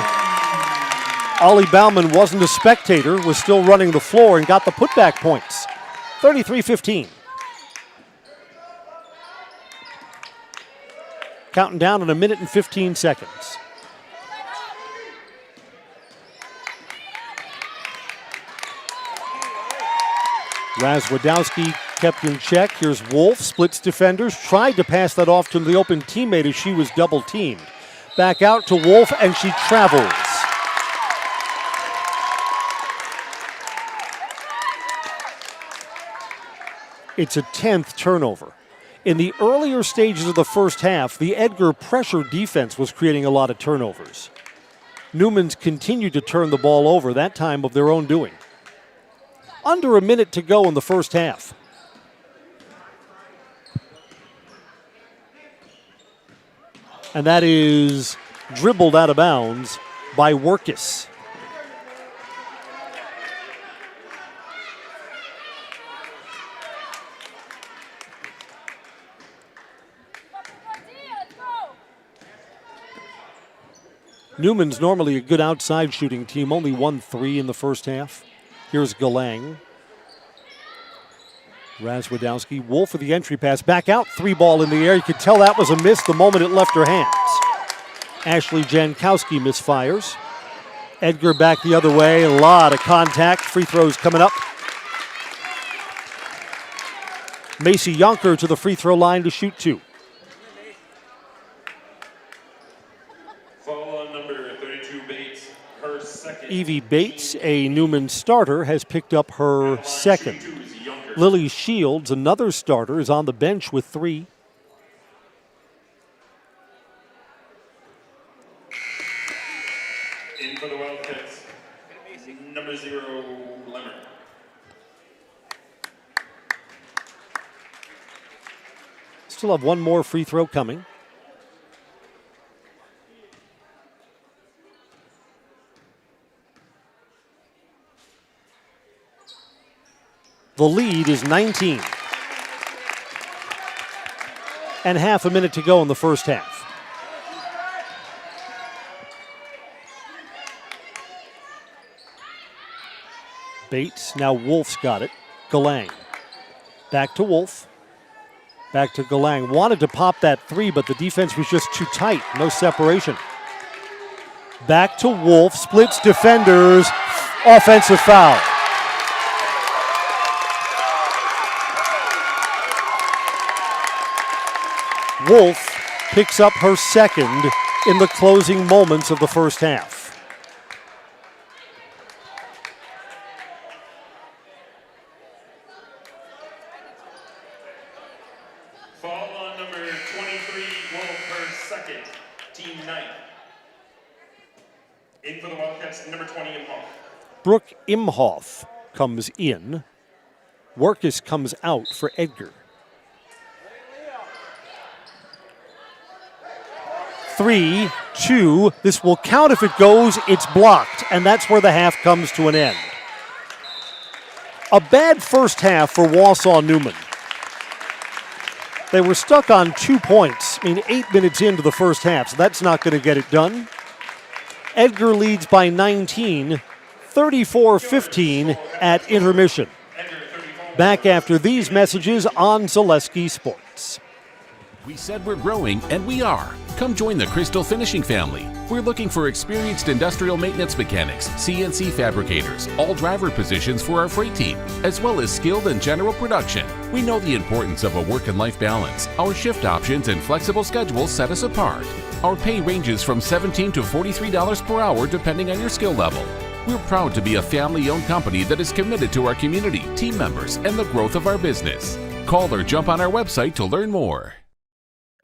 S1: Ollie Bauman wasn't a spectator, was still running the floor and got the putback points. 33-15. Counting down in 1 minute and 15 seconds. Razwadowski kept in check. Here's Wolf, splits defenders, tried to pass that off to the open teammate as she was double teamed. Back out to Wolf, and she travels. It's a 10th turnover. In the earlier stages of the first half, the Edgar pressure defense was creating a lot of turnovers. Newman's continued to turn the ball over, that time of their own doing. Under a minute to go in the first half. And that is dribbled out of bounds by Workus. Newman's normally a good outside shooting team, only 1-3 in the first half. Here's Galang. Razwadowski, Wolf for the entry pass. Back out, 3-ball in the air. You could tell that was a miss the moment it left her hands. Ashley Jankowski misfires. Edgar back the other way. A lot of contact. Free throws coming up. Macy Yonker to the free throw line to shoot 2.
S6: Foul on number 32, Bates, her second.
S1: Evie Bates, a Newman starter, has picked up her second. Lily Shields, another starter, is on the bench with 3.
S6: In for the Wildcats, number 0, Lemmer.
S1: Still have one more free throw coming. The lead is 19. And half a minute to go in the first half. Bates, now Wolf's got it. Galang. Back to Wolf. Back to Galang. Wanted to pop that 3, but the defense was just too tight. No separation. Back to Wolf. Splits defenders. Offensive foul. Wolf picks up her second in the closing moments of the first half.
S6: Foul on number 23, Wolf, her second, team 9. In for the Wildcats, number 20, Imhoff.
S1: Brooke Imhoff comes in. Workus comes out for Edgar. 3, 2, this will count if it goes, it's blocked, and that's where the half comes to an end. A bad first half for Wausau Newman. They were stuck on 2 points, 8 minutes into the first half, so that's not going to get it done. Edgar leads by 19, 34-15 at intermission. Back after these messages on Zaleski Sports.
S12: We said we're growing, and we are. Come join the Crystal Finishing family. We're looking for experienced industrial maintenance mechanics, CNC fabricators, all driver positions for our freight team, as well as skilled and general production. We know the importance of a work and life balance. Our shift options and flexible schedules set us apart. Our pay ranges from $17 to $43 per hour depending on your skill level. We're proud to be a family-owned company that is committed to our community, team members, and the growth of our business. Call or jump on our website to learn more.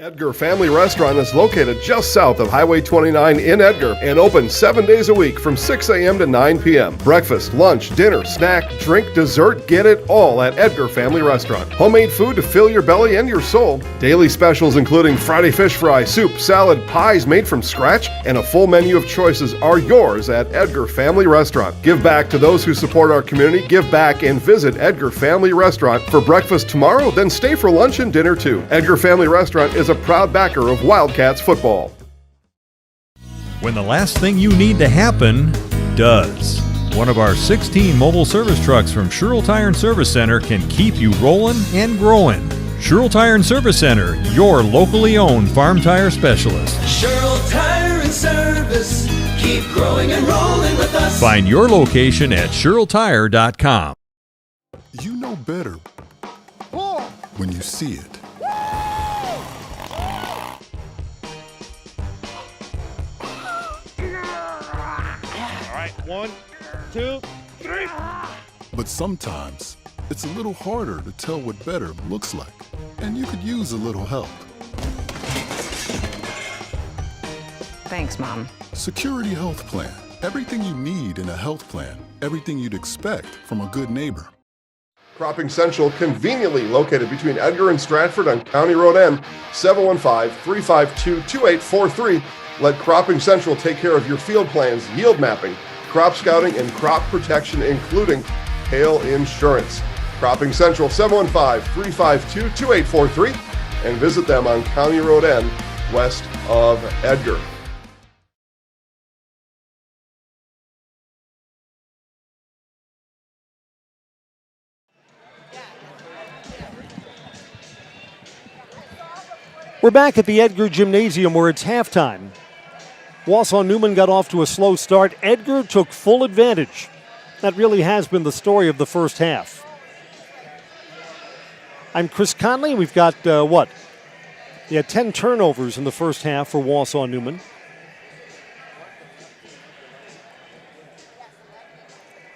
S8: Edgar Family Restaurant is located just south of Highway 29 in Edgar and open 7 days a week from 6 a.m. to 9 p.m. Breakfast, lunch, dinner, snack, drink, dessert, get it all at Edgar Family Restaurant. Homemade food to fill your belly and your soul. Daily specials including Friday fish fry, soup, salad, pies made from scratch, and a full menu of choices are yours at Edgar Family Restaurant. Give back to those who support our community. Give back and visit Edgar Family Restaurant for breakfast tomorrow, then stay for lunch and dinner too. Edgar Family Restaurant is a proud backer of Wildcats football.
S13: When the last thing you need to happen does. One of our 16 mobile service trucks from Sherrill Tire and Service Center can keep you rolling and growing. Sherrill Tire and Service Center, your locally owned farm tire specialist.
S14: Sherrill Tire and Service, keep growing and rolling with us.
S13: Find your location at SherrillTire.com.
S15: You know better when you see it.
S16: All right, 1, 2, 3.
S15: But sometimes it's a little harder to tell what better looks like, and you could use a little help.
S17: Thanks, Mom.
S15: Security Health Plan. Everything you need in a health plan. Everything you'd expect from a good neighbor.
S8: Cropping Central, conveniently located between Edgar and Stratford on County Road N, 715-352-2843. Let Cropping Central take care of your field plans, yield mapping, crop scouting, and crop protection, including hail insurance. Cropping Central, 715-352-2843, and visit them on County Road N, west of Edgar.
S1: We're back at the Edgar Gymnasium where it's halftime. Wausau Newman got off to a slow start. Edgar took full advantage. That really has been the story of the first half. I'm Chris Conley. We've got, 10 turnovers in the first half for Wausau Newman.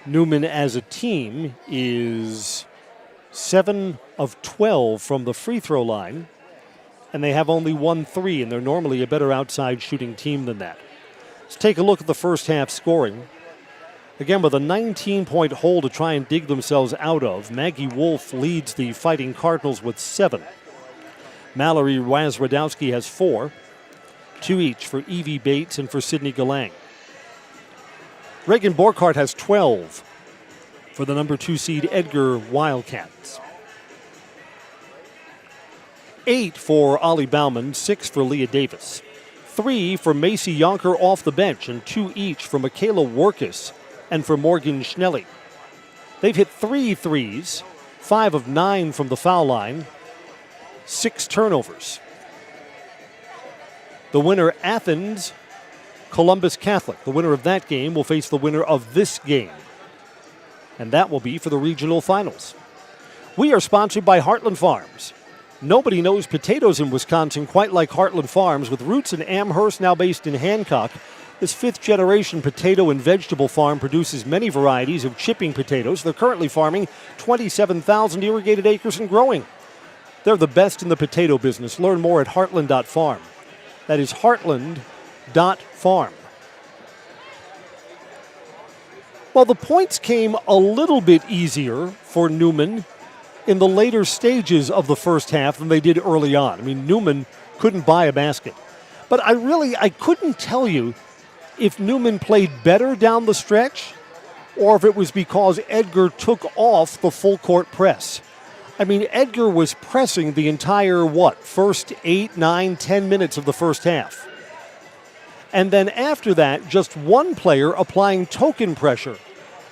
S1: Newman as a team is 7 of 12 from the free throw line, and they have only 1 3, and they're normally a better outside shooting team than that. Let's take a look at the first half scoring. Again, with a 19-point hole to try and dig themselves out of, Maggie Wolf leads the Fighting Cardinals with 7. Mallory Wazradowski has 4, 2 each for Evie Bates and for Sydney Galang. Reagan Borkart has 12 for the number 2 seed Edgar Wildcats. 8 for Ollie Bauman, 6 for Leah Davis. 3 for Macy Yonker off the bench, and 2 each for Michaela Workus and for Morgan Schnelly. They've hit 3 threes, 5 of 9 from the foul line, 6 turnovers. The winner, Athens Columbus Catholic. The winner of that game will face the winner of this game, and that will be for the regional finals. We are sponsored by Heartland Farms. Nobody knows potatoes in Wisconsin quite like Heartland Farms. With roots in Amherst, now based in Hancock, this 5th-generation potato and vegetable farm produces many varieties of chipping potatoes. They're currently farming 27,000 irrigated acres and growing. They're the best in the potato business. Learn more at heartland.farm. That is heartland.farm. Well, the points came a little bit easier for Newman in the later stages of the first half than they did early on. I mean, Newman couldn't buy a basket. But I couldn't tell you if Newman played better down the stretch or if it was because Edgar took off the full court press. I mean, Edgar was pressing the entire, first 8, 9, 10 minutes of the first half. And then after that, just one player applying token pressure.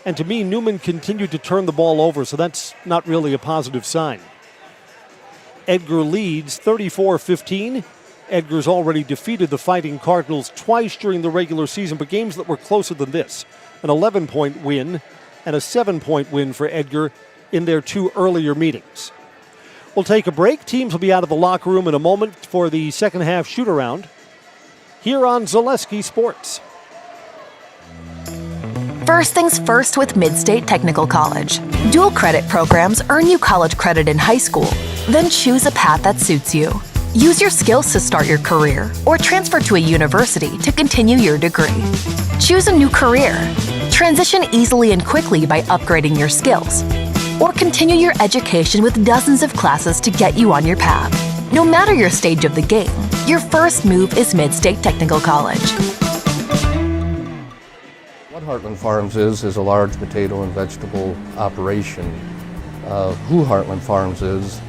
S1: And to me, Newman continued to turn the ball over, so that's not really a positive sign. Edgar leads 34-15. Edgar's already defeated the Fighting Cardinals twice during the regular season, but games that were closer than this. An 11-point win and a 7-point win for Edgar in their 2 earlier meetings. We'll take a break. Teams will be out of the locker room in a moment for the second half shoot-around here on Zaleski Sports.
S18: First things first with Mid-State Technical College. Dual credit programs earn you college credit in high school. Then choose a path that suits you. Use your skills to start your career or transfer to a university to continue your degree. Choose a new career. Transition easily and quickly by upgrading your skills. Or continue your education with dozens of classes to get you on your path. No matter your stage of the game, your first move is Mid-State Technical College.
S19: What Heartland Farms is a large potato and vegetable operation. Who Heartland Farms is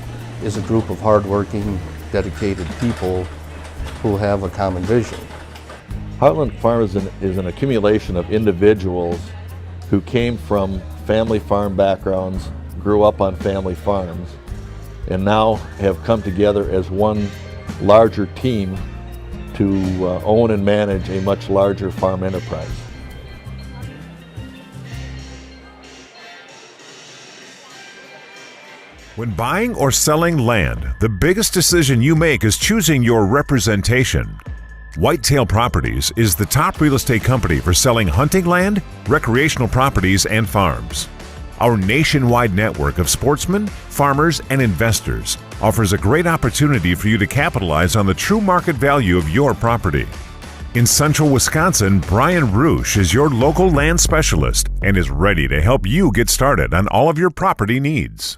S19: a group of hardworking, dedicated people who have a common vision.
S20: Heartland Farms is an accumulation of individuals who came from family farm backgrounds, grew up on family farms, and now have come together as one larger team to own and manage a much larger farm enterprise.
S21: When buying or selling land, the biggest decision you make is choosing your representation. Whitetail Properties is the top real estate company for selling hunting land, recreational properties, and farms. Our nationwide network of sportsmen, farmers, and investors offers a great opportunity for you to capitalize on the true market value of your property. In central Wisconsin, Brian Roosh is your local land specialist and is ready to help you get started on all of your property needs.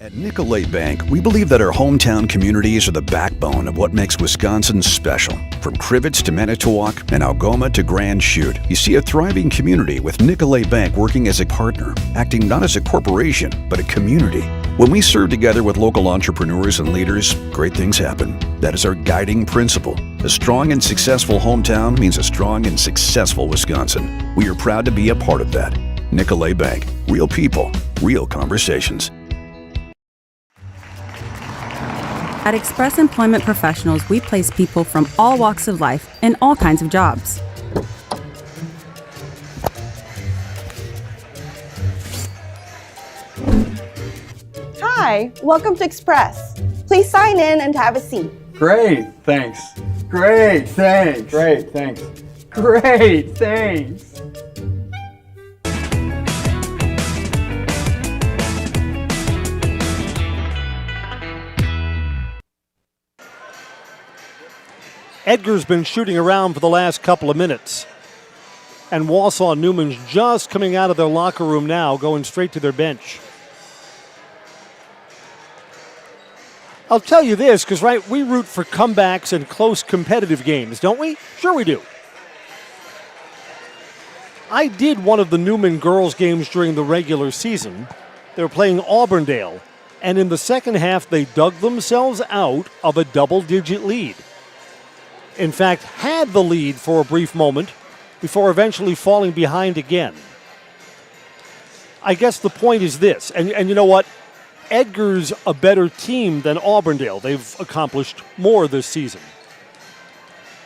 S2: At Nicolay Bank, we believe that our hometown communities are the backbone of what makes Wisconsin special. From Crivets to Manitowoc and Algoma to Grand Chute, you see a thriving community with Nicolay Bank working as a partner, acting not as a corporation, but a community. When we serve together with local entrepreneurs and leaders, great things happen. That is our guiding principle. A strong and successful hometown means a strong and successful Wisconsin. We are proud to be a part of that. Nicolay Bank. Real people, real conversations.
S3: At Express Employment Professionals, we place people from all walks of life in all kinds of jobs.
S4: Hi, welcome to Express. Please sign in and have a seat.
S5: Great, thanks. Great, thanks. Great, thanks. Great, thanks.
S1: Edgar's been shooting around for the last couple of minutes. And Wausau Newman's just coming out of their locker room now, going straight to their bench. I'll tell you this, because, right, we root for comebacks and close competitive games, don't we? Sure we do. I did one of the Newman girls games during the regular season. They were playing Auburndale, and in the second half, they dug themselves out of a double-digit lead. In fact, had the lead for a brief moment before eventually falling behind again. I guess the point is this, and you know what? Edgar's a better team than Auburndale. They've accomplished more this season.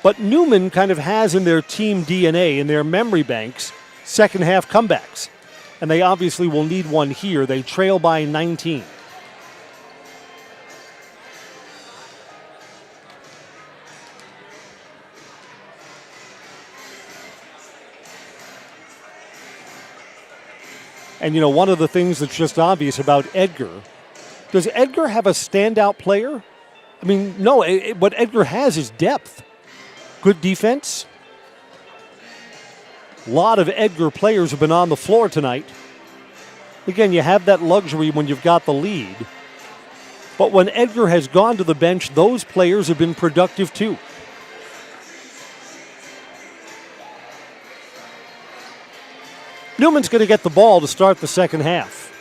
S1: But Newman kind of has in their team DNA, in their memory banks, second half comebacks. And they obviously will need one here. They trail by 19. And, you know, one of the things that's just obvious about Edgar, does Edgar have a standout player? I mean, no, what Edgar has is depth. Good defense. A lot of Edgar players have been on the floor tonight. Again, you have that luxury when you've got the lead. But when Edgar has gone to the bench, those players have been productive too. Newman's going to get the ball to start the second half.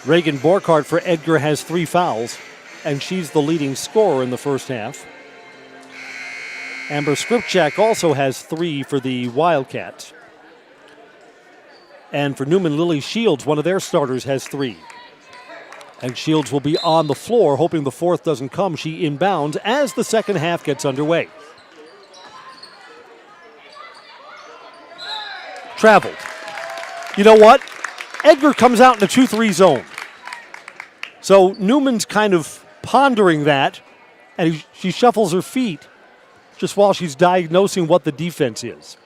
S1: Reagan Borkhardt for Edgar has 3 fouls, and she's the leading scorer in the first half. Amber Skripchak also has 3 for the Wildcats. And for Newman, Lily Shields, one of their starters, has 3. And Shields will be on the floor, hoping the fourth doesn't come. She inbounds as the second half gets underway. Traveled. You know what? Edgar comes out in a 2-3 zone. So Newman's kind of pondering that, and she shuffles her feet just while she's diagnosing what the defense is.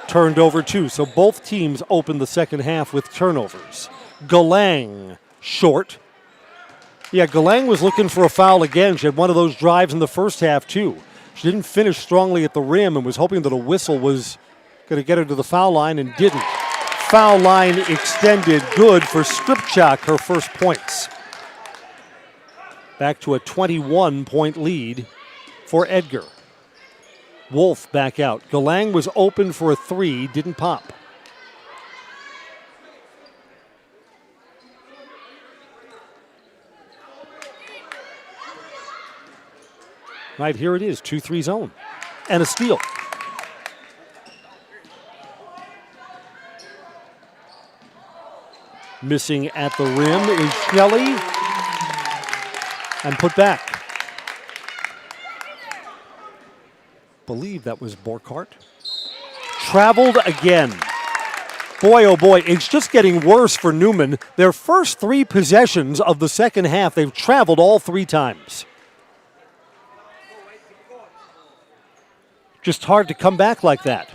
S1: Turned over 2, so both teams opened the second half with turnovers. Galang, short. Yeah, Galang was looking for a foul again. She had one of those drives in the first half, too. She didn't finish strongly at the rim and was hoping that a whistle was going to get her to the foul line and didn't. Foul line extended, good for Skripchak, her first points. Back to a 21-point lead for Edgar. Wolf back out. Galang was open for a 3, didn't pop. Right, here it is, 2-3 zone. And a steal. Missing at the rim is Shelley. And put back. Believe that was Borkhardt. Traveled again. Boy, oh boy, it's just getting worse for Newman. Their first 3 possessions of the second half, they've traveled all 3 times. Just hard to come back like that.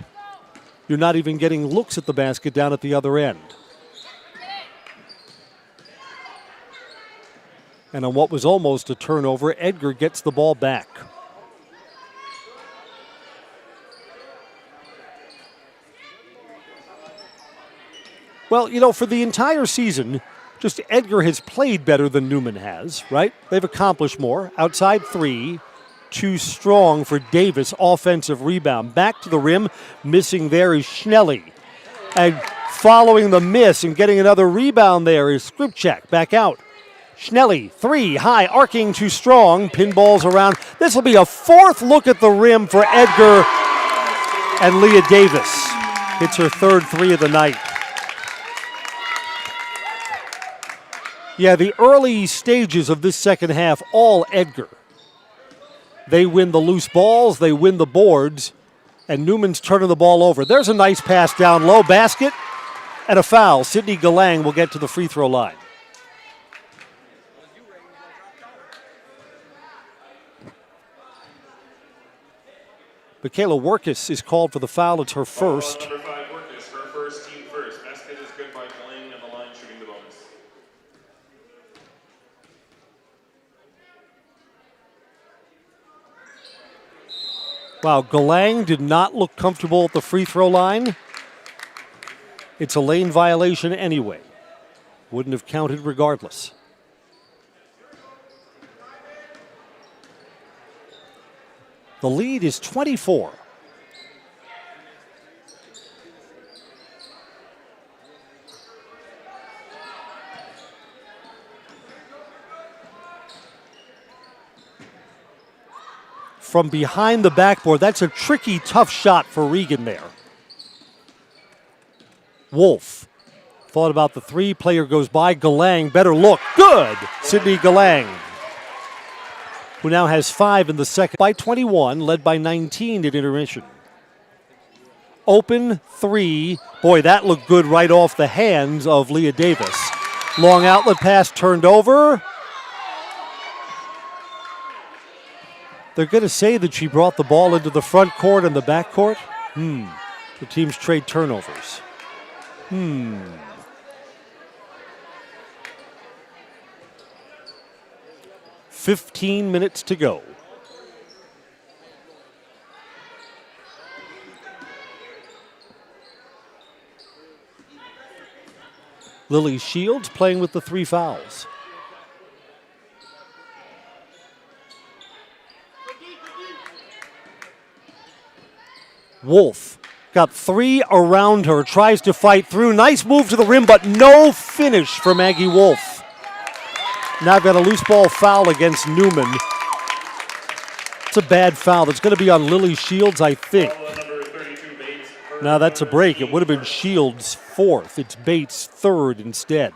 S1: You're not even getting looks at the basket down at the other end. And on what was almost a turnover, Edgar gets the ball back. Well, you know, for the entire season, just Edgar has played better than Newman has, right? They've accomplished more. Outside 3, too strong for Davis. Offensive rebound. Back to the rim. Missing there is Schnelly. And following the miss and getting another rebound there is Skripchak back out. Schnelly, 3, high, arcing too strong, pinballs around. This will be a fourth look at the rim for Edgar, and Leah Davis hits her third 3 of the night. Yeah, the early stages of this second half, all Edgar. They win the loose balls, they win the boards, and Newman's turning the ball over. There's a nice pass down low, basket, and a foul. Sydney Galang will get to the free throw line. Michaela Workus is called for the foul. It's her first.
S6: Number 5, Workus, her first, team first. Basket is good by Galang on the line, shooting the bonus.
S1: Wow, Galang did not look comfortable at the free throw line. It's a lane violation anyway. Wouldn't have counted regardless. The lead is 24. From behind the backboard, that's a tricky, tough shot for Regan there. Wolf thought about the 3, player goes by, Galang, better look, good! Sydney Galang, who now has 5 in the second, by 21, led by 19 at intermission. Open 3, boy, that looked good right off the hands of Leah Davis. Long outlet pass turned over. They're going to say that she brought the ball into the front court and the back court. The teams trade turnovers. 15 minutes to go. Lily Shields playing with the 3 fouls. Wolf got 3 around her, tries to fight through. Nice move to the rim, but no finish for Maggie Wolf. Now got a loose ball foul against Newman. It's a bad foul. That's going to be on Lily Shields, I think. Now that's a break. It would have been Shields' 4th. It's Bates' 3rd instead.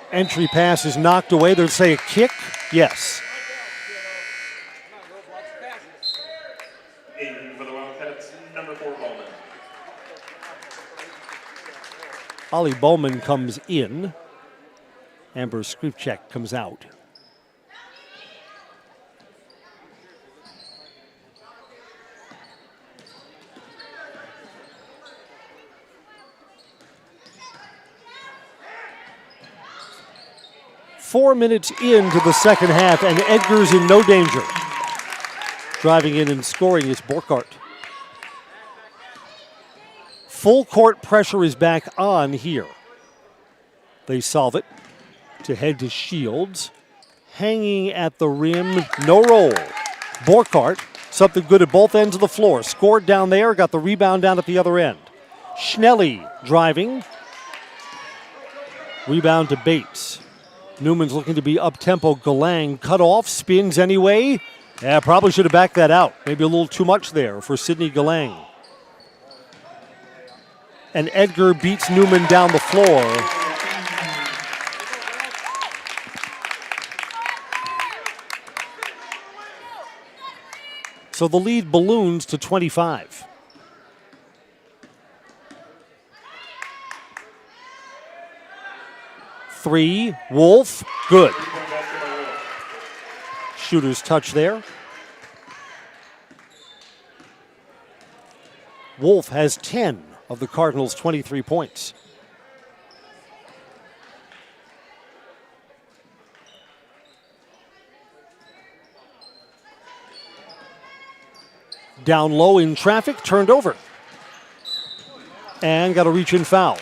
S1: Entry pass is knocked away. They'll say a kick. Yes.
S6: In for the Wildcats, number 4, Bowman.
S1: Ollie Bowman comes in. Amber Skripchak comes out. Four minutes into the second half, and Edgar's in no danger. Driving in and scoring is Borkart. Full court pressure is back on here. They solve it to head to Shields. Hanging at the rim, no roll. Borkart, something good at both ends of the floor. Scored down there, got the rebound down at the other end. Schnelly driving. Rebound to Bates. Newman's looking to be up-tempo. Galang cut off, spins anyway. Yeah, probably should have backed that out. Maybe a little too much there for Sydney Galang. And Edgar beats Newman down the floor. So the lead balloons to 25. Three, Wolf, good. Shooter's touch there. Wolf has 10 of the Cardinals' 23 points. Down low in traffic, turned over. And got a reach-in foul.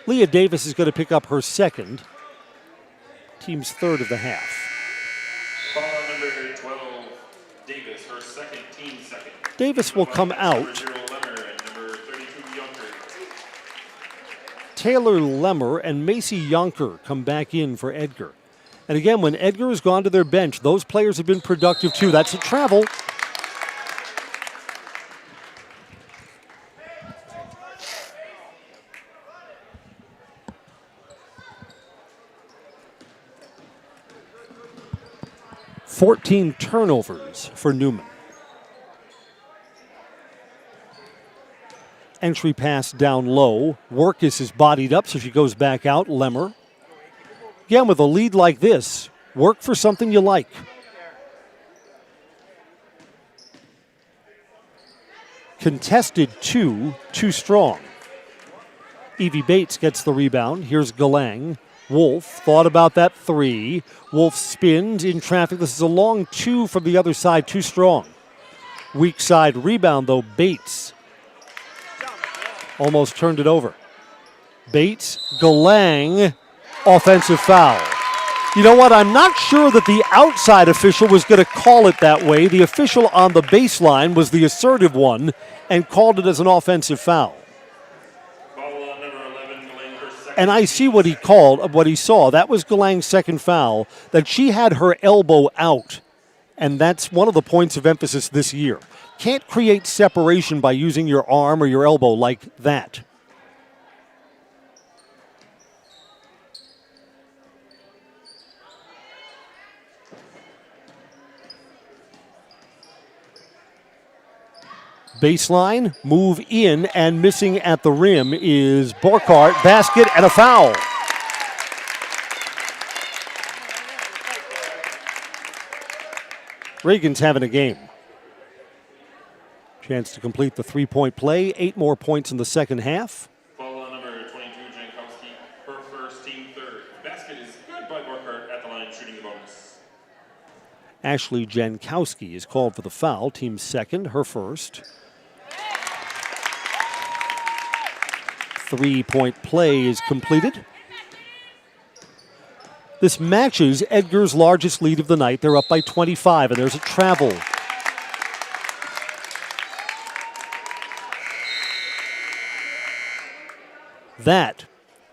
S1: Leah Davis is going to pick up her second. Team's third of the half.
S6: Foul on number 12, Davis, her second, team second.
S1: Davis will come out.
S6: Number 0, Lemmer, and number 32, Yonker.
S1: Taylor Lemmer and Macy Yonker come back in for Edgar. And again, when Edgar has gone to their bench, those players have been productive too. That's a travel. $14 turnovers for Newman. Entry pass down low. Workus is bodied up, so she goes back out. Lemmer. Again, with a lead like this, work for something you like. Contested two, too strong. Evie Bates gets the rebound. Here's Galang. Wolf thought about that three. Wolf spins in traffic. This is a long two from the other side, too strong. Weak side rebound, though. Bates almost turned it over. Bates, Galang, offensive foul. You know what? I'm not sure that the outside official was going to call it that way. The official on the baseline was the assertive one and called it as an offensive foul. And I see what he called, what he saw. That was Galang's second foul, that she had her elbow out. And that's one of the points of emphasis this year. Can't create separation by using your arm or your elbow like that. Baseline, move in, and missing at the rim is Borkart. Basket and a foul. Reagan's having a game. Chance to complete the three-point play. 8 more points in the second half.
S6: Foul on number 22, Jankowski, her first, team third. Basket is good by Borkart at the line, shooting the bonus.
S1: Ashley Jankowski is called for the foul. Team second, her first. Three-point play is completed. This matches Edgar's largest lead of the night. They're up by 25, and there's a travel. That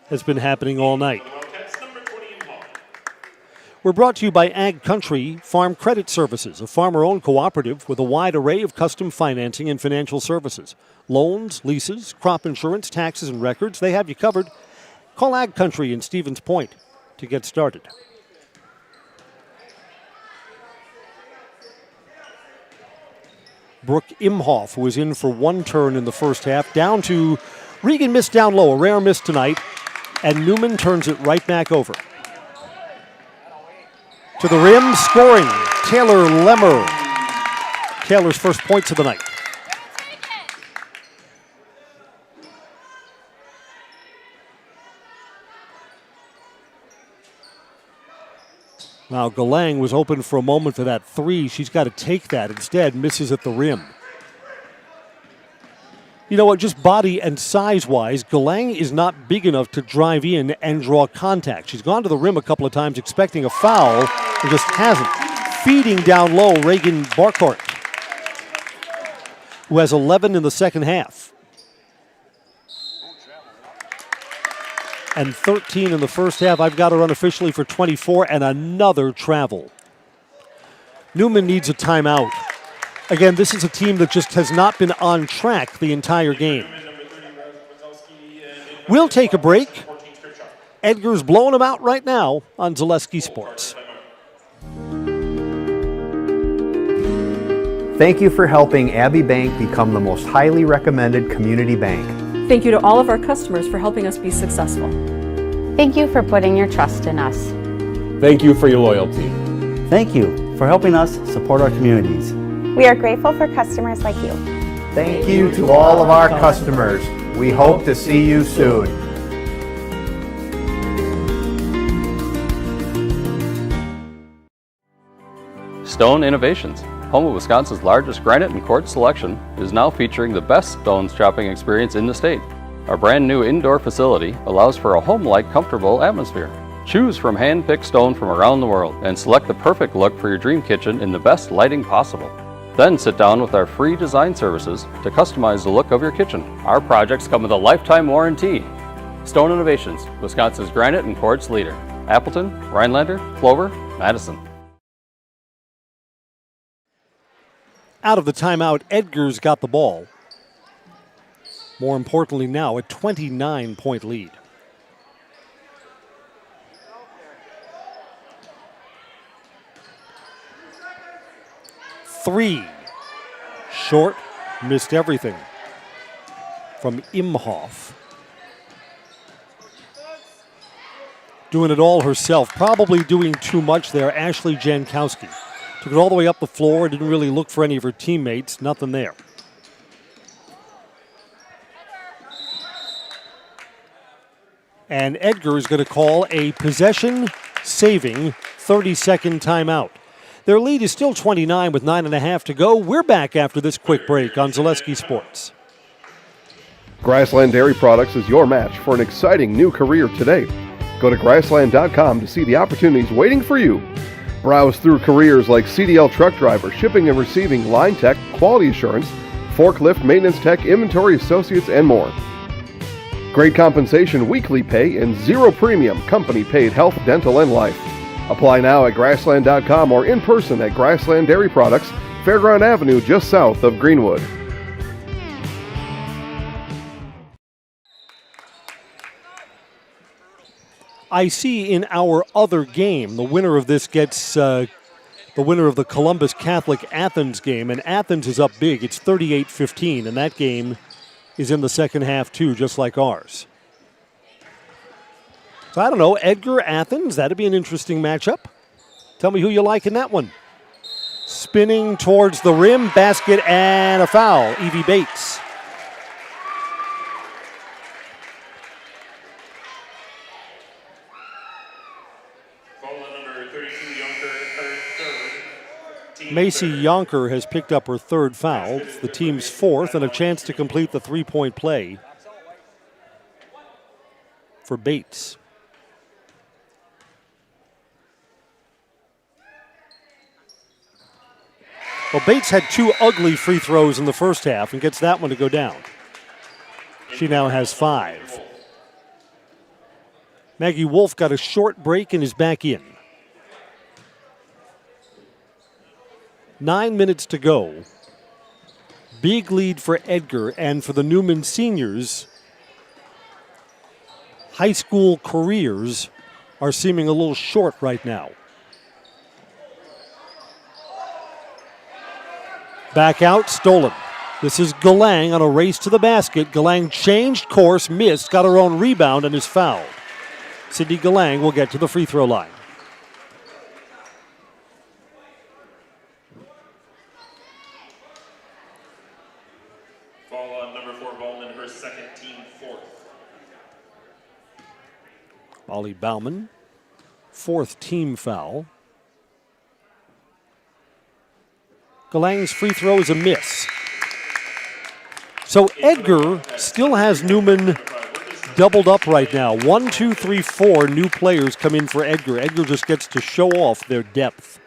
S1: has been happening all night. We're brought to you by Ag Country Farm Credit Services, a farmer-owned cooperative with a wide array of custom financing and financial services. Loans, leases, crop insurance, taxes, and records, they have you covered. Call Ag Country in Stevens Point to get started. Brooke Imhoff, who was in for one turn in the first half, down to Regan, missed down low, a rare miss tonight, and Newman turns it right back over. To the rim, scoring, Taylor Lemmer. Taylor's first points of the night. Now Galang was open for a moment for that three. She's got to take that. Instead, misses at the rim. You know what, just body and size-wise, Galang is not big enough to drive in and draw contact. She's gone to the rim a couple of times expecting a foul and just hasn't. Feeding down low, Reagan Barkart, who has 11 in the second half. And 13 in the first half. I've got her unofficially for 24 and another travel. Newman needs a timeout. Again, this is a team that just has not been on track the entire game. We'll take a break. Edgar's blowing them out right now on Zaleski Sports.
S7: Thank you for helping Abbey Bank become the most highly recommended community bank.
S22: Thank you to all of our customers for helping us be successful.
S23: Thank you for putting your trust in us.
S24: Thank you for your loyalty.
S25: Thank you for helping us support our communities.
S4: We are grateful for customers like you.
S7: Thank you to all of our customers. We hope to see you soon.
S26: Stone Innovations,
S9: home of Wisconsin's largest granite and quartz selection, is now featuring the best stones shopping experience in the state. Our brand new indoor facility allows for a home-like, comfortable atmosphere. Choose from hand-picked stone from around the world and select the perfect look for your dream kitchen in the best lighting possible. Then sit down with our free design services to customize the look of your kitchen. Our projects come with a lifetime warranty. Stone Innovations, Wisconsin's granite and quartz leader. Appleton, Rhinelander, Clover, Madison.
S1: Out of the timeout, Edgar's got the ball. More importantly now, a 29-point lead. Three. Short, missed everything. From Imhoff. Doing it all herself, probably doing too much there. Ashley Jankowski took it all the way up the floor, didn't really look for any of her teammates, nothing there. And Edgar is going to call a possession-saving 30-second timeout. Their lead is still 29 with 9.5 to go. We're back after this quick break on Zaleski Sports.
S8: Grassland Dairy Products is your match for an exciting new career today. Go to Grassland.com to see the opportunities waiting for you. Browse through careers like CDL truck driver, shipping and receiving, line tech, quality assurance, forklift, maintenance tech, inventory associates, and more. Great compensation, weekly pay, and zero premium company-paid health, dental, and life. Apply now at Grassland.com or in person at Grassland Dairy Products, Fairground Avenue, just south of Greenwood.
S1: I see in our other game, the winner of this gets the winner of the Columbus Catholic Athens game, and Athens is up big. It's 38-15, and that game is in the second half too, just like ours. So I don't know, Edgar, Athens, that'd be an interesting matchup. Tell me who you like in that one. Spinning towards the rim, basket, and a foul. Evie Bates. Macy Yonker has picked up her third foul. It's the team's fourth, and a chance to complete the three-point play for Bates. Well, Bates had two ugly free throws in the first half and gets that one to go down. She now has 5. Maggie Wolf got a short break and is back in. 9 minutes to go. Big lead for Edgar, and for the Newman seniors, high school careers are seeming a little short right now. Back out, stolen. This is Galang on a race to the basket. Galang changed course, missed, got her own rebound, and is fouled. Sydney Galang will get to the free throw line. Molly Bauman, 4th team foul. Galang's free throw is a miss. So Edgar still has Newman doubled up right now. 1, 2, 3, 4 new players come in for Edgar. Edgar just gets to show off their depth.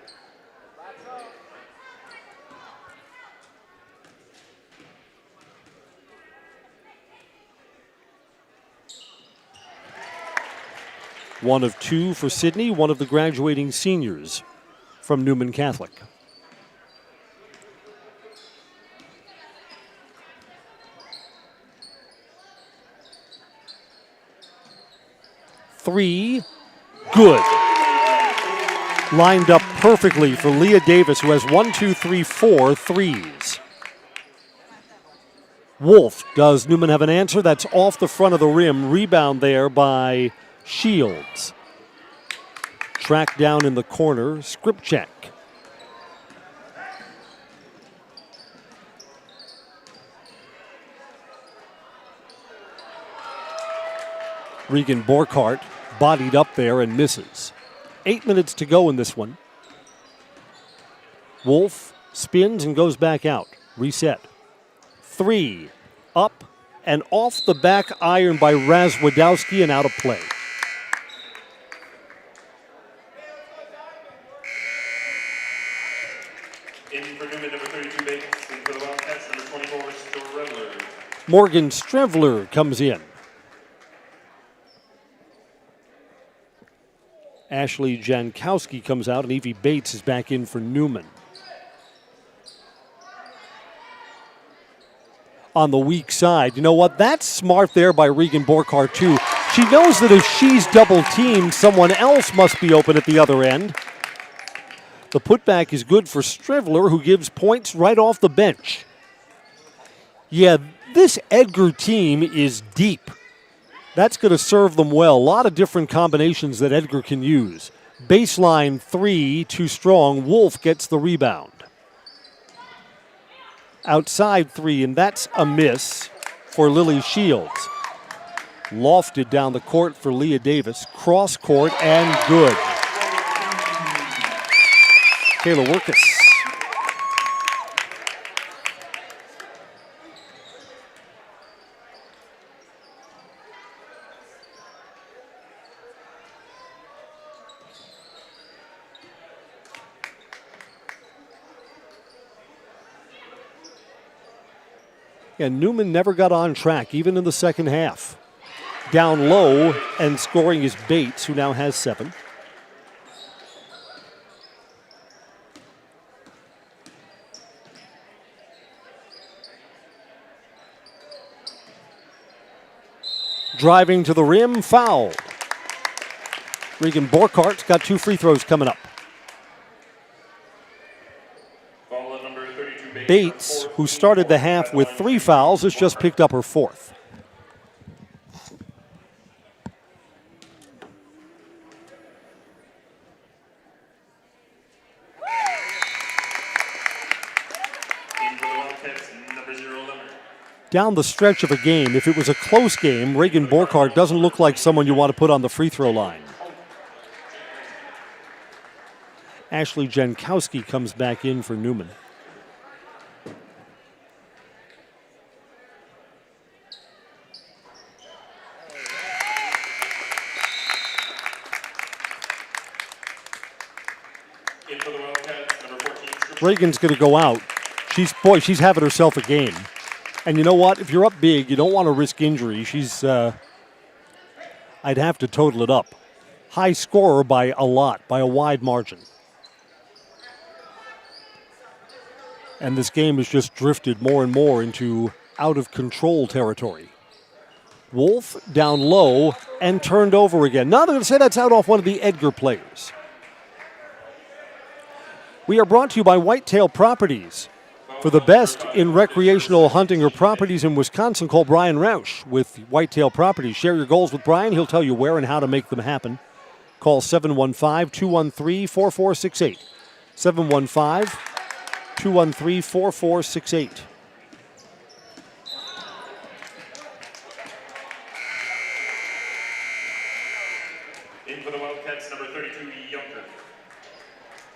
S1: One of 2 for Sydney, one of the graduating seniors from Newman Catholic. Three, good. Lined up perfectly for Leah Davis, who has 1, 2, 3, 4 threes. Wolf, does Newman have an answer? That's off the front of the rim. Rebound there by Shields. Tracked down in the corner, Skripchak. Regan Borkart bodied up there and misses. 8 minutes to go in this one. Wolf Spins and goes back out. Reset. 3. Up and off the back iron by Razwadowski and out of play.
S6: In for Newman, number 32, Bates. In for the Wildcats, number 24, Strevler.
S1: Morgan Strevler comes in. Ashley Jankowski comes out, and Evie Bates is back in for Newman. On the weak side, you know what? That's smart there by Regan Borkhardt, too. She knows that if she's double-teamed, someone else must be open at the other end. The putback is good for Strevler, who gives points right off the bench. Yeah, this Edgar team is deep. That's going to serve them well. A lot of different combinations that Edgar can use. Baseline 3, too strong. Wolf gets the rebound. Outside 3, and that's a miss for Lily Shields. Lofted down the court for Leah Davis. Cross court and good. Kayla Workus. And Newman never got on track, even in the second half. Down low and scoring is Bates, who now has 7. Driving to the rim, foul. Regan Borkhardt's got 2 free throws coming up. Bates, who started the half with 3 fouls, has just picked up her 4th. Down the stretch of a game, if it was a close game, Regan Borkhardt doesn't look like someone you want to put on the free throw line. Ashley Jankowski comes back in for Newman. Reagan's going to go out. She's having herself a game. And you know what? If you're up big, you don't want to risk injury. I'd have to total it up. High scorer by a lot, by a wide margin. And this game has just drifted more and more into out of control territory. Wolf down low and turned over again. Now they're going to say that's out off one of the Edgar players. We are brought to you by Whitetail Properties. For the best in recreational hunting or properties in Wisconsin, call Brian Rausch with Whitetail Properties. Share your goals with Brian. He'll tell you where and how to make them happen. Call 715-213-4468. 715-213-4468.
S6: In for the Wildcats, number 32, Yunker.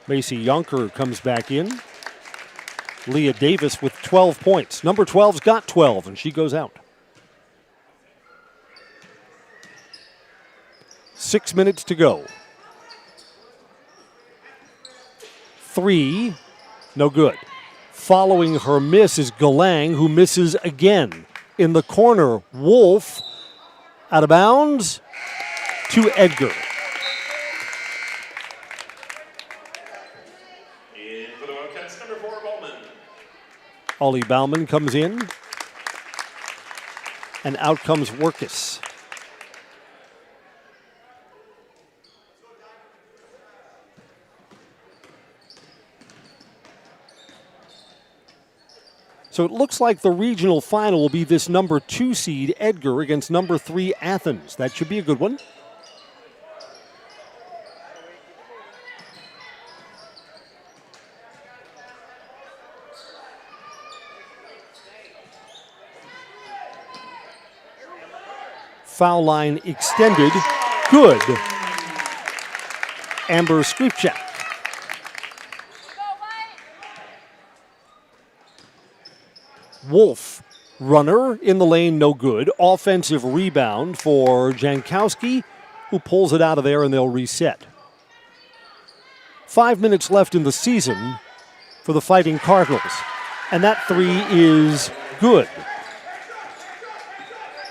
S1: Macy Yunker comes back in. Leah Davis with 12 points. Number 12's got 12, and she goes out. 6 minutes to go. 3, no good. Following her miss is Galang, who misses again. In the corner, Wolf out of bounds to Edgar. Ollie Bauman comes in, and out comes Workus. So it looks like the regional final will be this number 2 seed Edgar against number 3 Athens. That should be a good one. Foul line extended. Good. Amber Skripchak. Wolf, runner in the lane, no good. Offensive rebound for Jankowski, who pulls it out of there, and they'll reset. 5 minutes left in the season for the Fighting Cardinals. And that three is good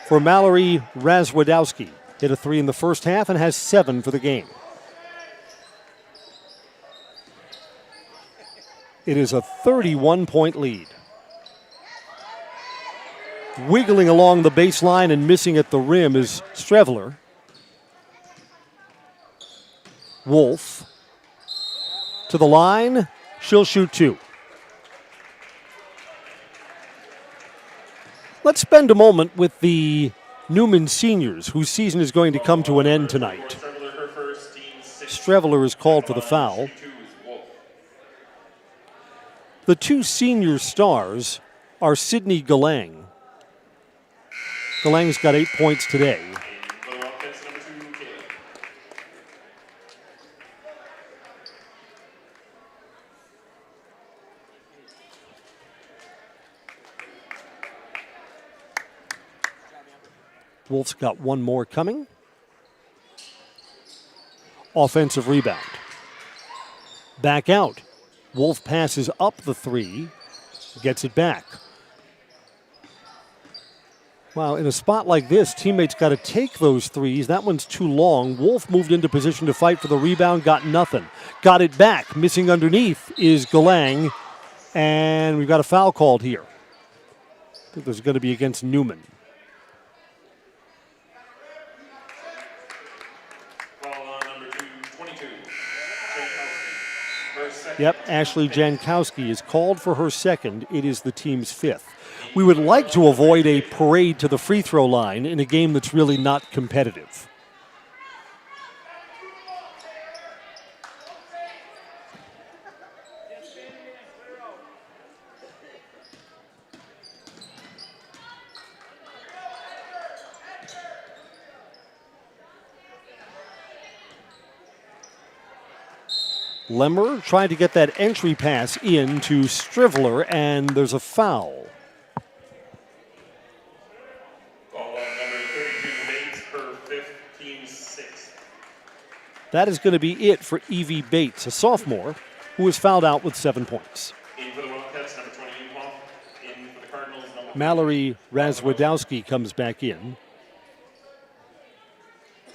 S1: for Mallory Razwadowski. Hit a three in the first half and has 7 for the game. It is a 31-point lead. Wiggling along the baseline and missing at the rim is Strevler. Wolf to the line. She'll shoot 2. Let's spend a moment with the Newman seniors, whose season is going to come to an end tonight. Strevler is called for the foul. The 2 senior stars are Sydney Galang. Galang's got 8 points today. Wolf's got 1 more coming. Offensive rebound. Back out. Wolf passes up the 3, gets it back. Wow, in a spot like this, teammates got to take those threes. That one's too long. Wolf moved into position to fight for the rebound, got nothing. Got it back. Missing underneath is Galang, and we've got a foul called here. I think there's going to be against Newman. Yep, Ashley Jankowski is called for her second. It is the team's 5th. We would like to avoid a parade to the free throw line in a game that's really not competitive. Lemmer trying to get that entry pass in to Strivler, and there's a foul. That is going to be it for Evie Bates, a sophomore, who was fouled out with 7 points. Mallory Razwadowski comes back in.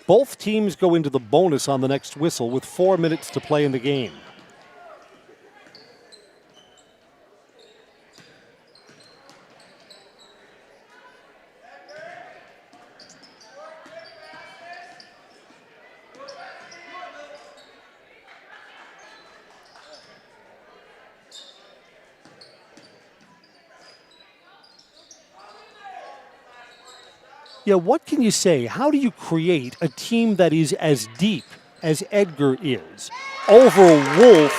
S1: Both teams go into the bonus on the next whistle with 4 minutes to play in the game. Yeah, what can you say? How do you create a team that is as deep as Edgar is? Over Wolf,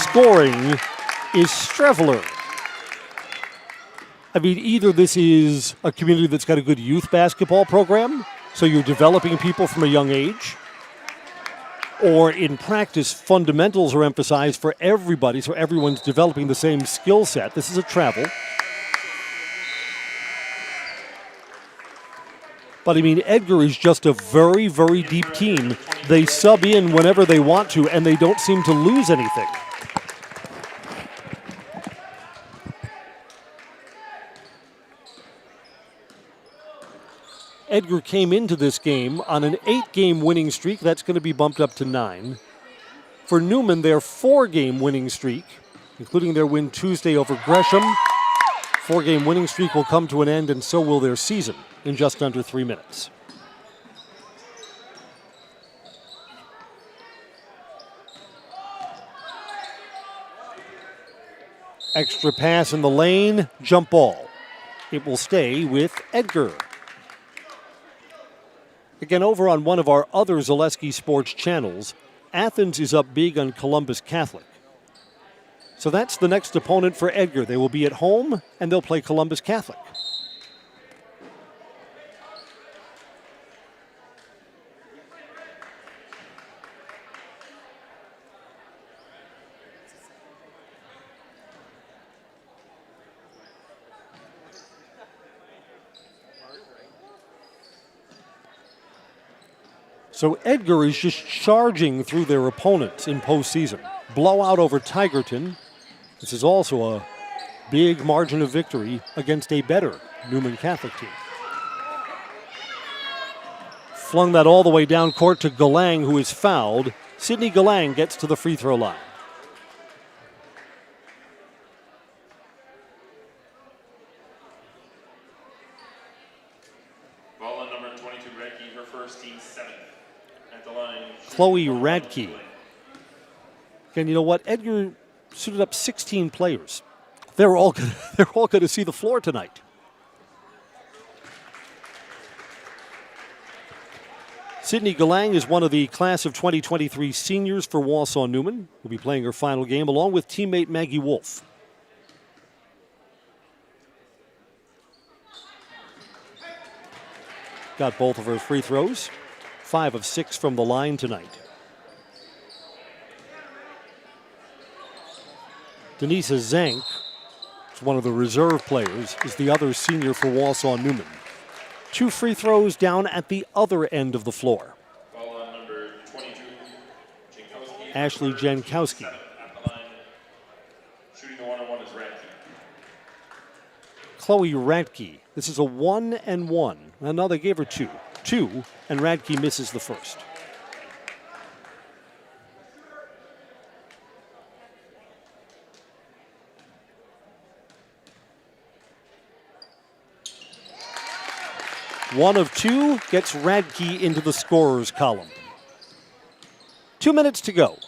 S1: scoring is Strevler. I mean, either this is a community that's got a good youth basketball program, so you're developing people from a young age, or in practice, fundamentals are emphasized for everybody, so everyone's developing the same skill set. This is a travel. But I mean, Edgar is just a very, very deep team. They sub in whenever they want to, and they don't seem to lose anything. Edgar came into this game on an 8-game winning streak. That's going to be bumped up to 9. For Newman, their 4-game winning streak, including their win Tuesday over Gresham. 4-game winning streak will come to an end, and so will their season in just under 3 minutes. Extra pass in the lane, jump ball. It will stay with Edgar. Again, over on one of our other Zaleski Sports channels, Athens is up big on Columbus Catholic. So that's the next opponent for Edgar. They will be at home, and they'll play Columbus Catholic. So Edgar is just charging through their opponents in postseason. Blowout over Tigerton. This is also a big margin of victory against a better Newman Catholic team. Flung that all the way down court to Galang, who is fouled. Sydney Galang gets to the free throw line.
S6: Ball on number 22, Radke, her first, team 7th. At the line,
S1: Chloe Radke. And you know what? Edgar suited up 16 players. They're all going to see the floor tonight. Sydney Galang is one of the class of 2023 seniors for Wausau Newman. Will be playing her final game along with teammate Maggie Wolf. Got both of her free throws. 5 of 6 from the line tonight. Denise Zank, one of the reserve players, is the other senior for Wausau Newman. 2 free throws down at the other end of the floor.
S6: ball on number 22, Jankowski.
S1: Ashley Jankowski.
S6: At the line, shooting the one-on-one is Radke.
S1: Chloe Radke. This is a 1-1. No, they gave her 2. 2, and Radke misses the first. One of 2 gets Radke into the scorer's column. 2 minutes to go.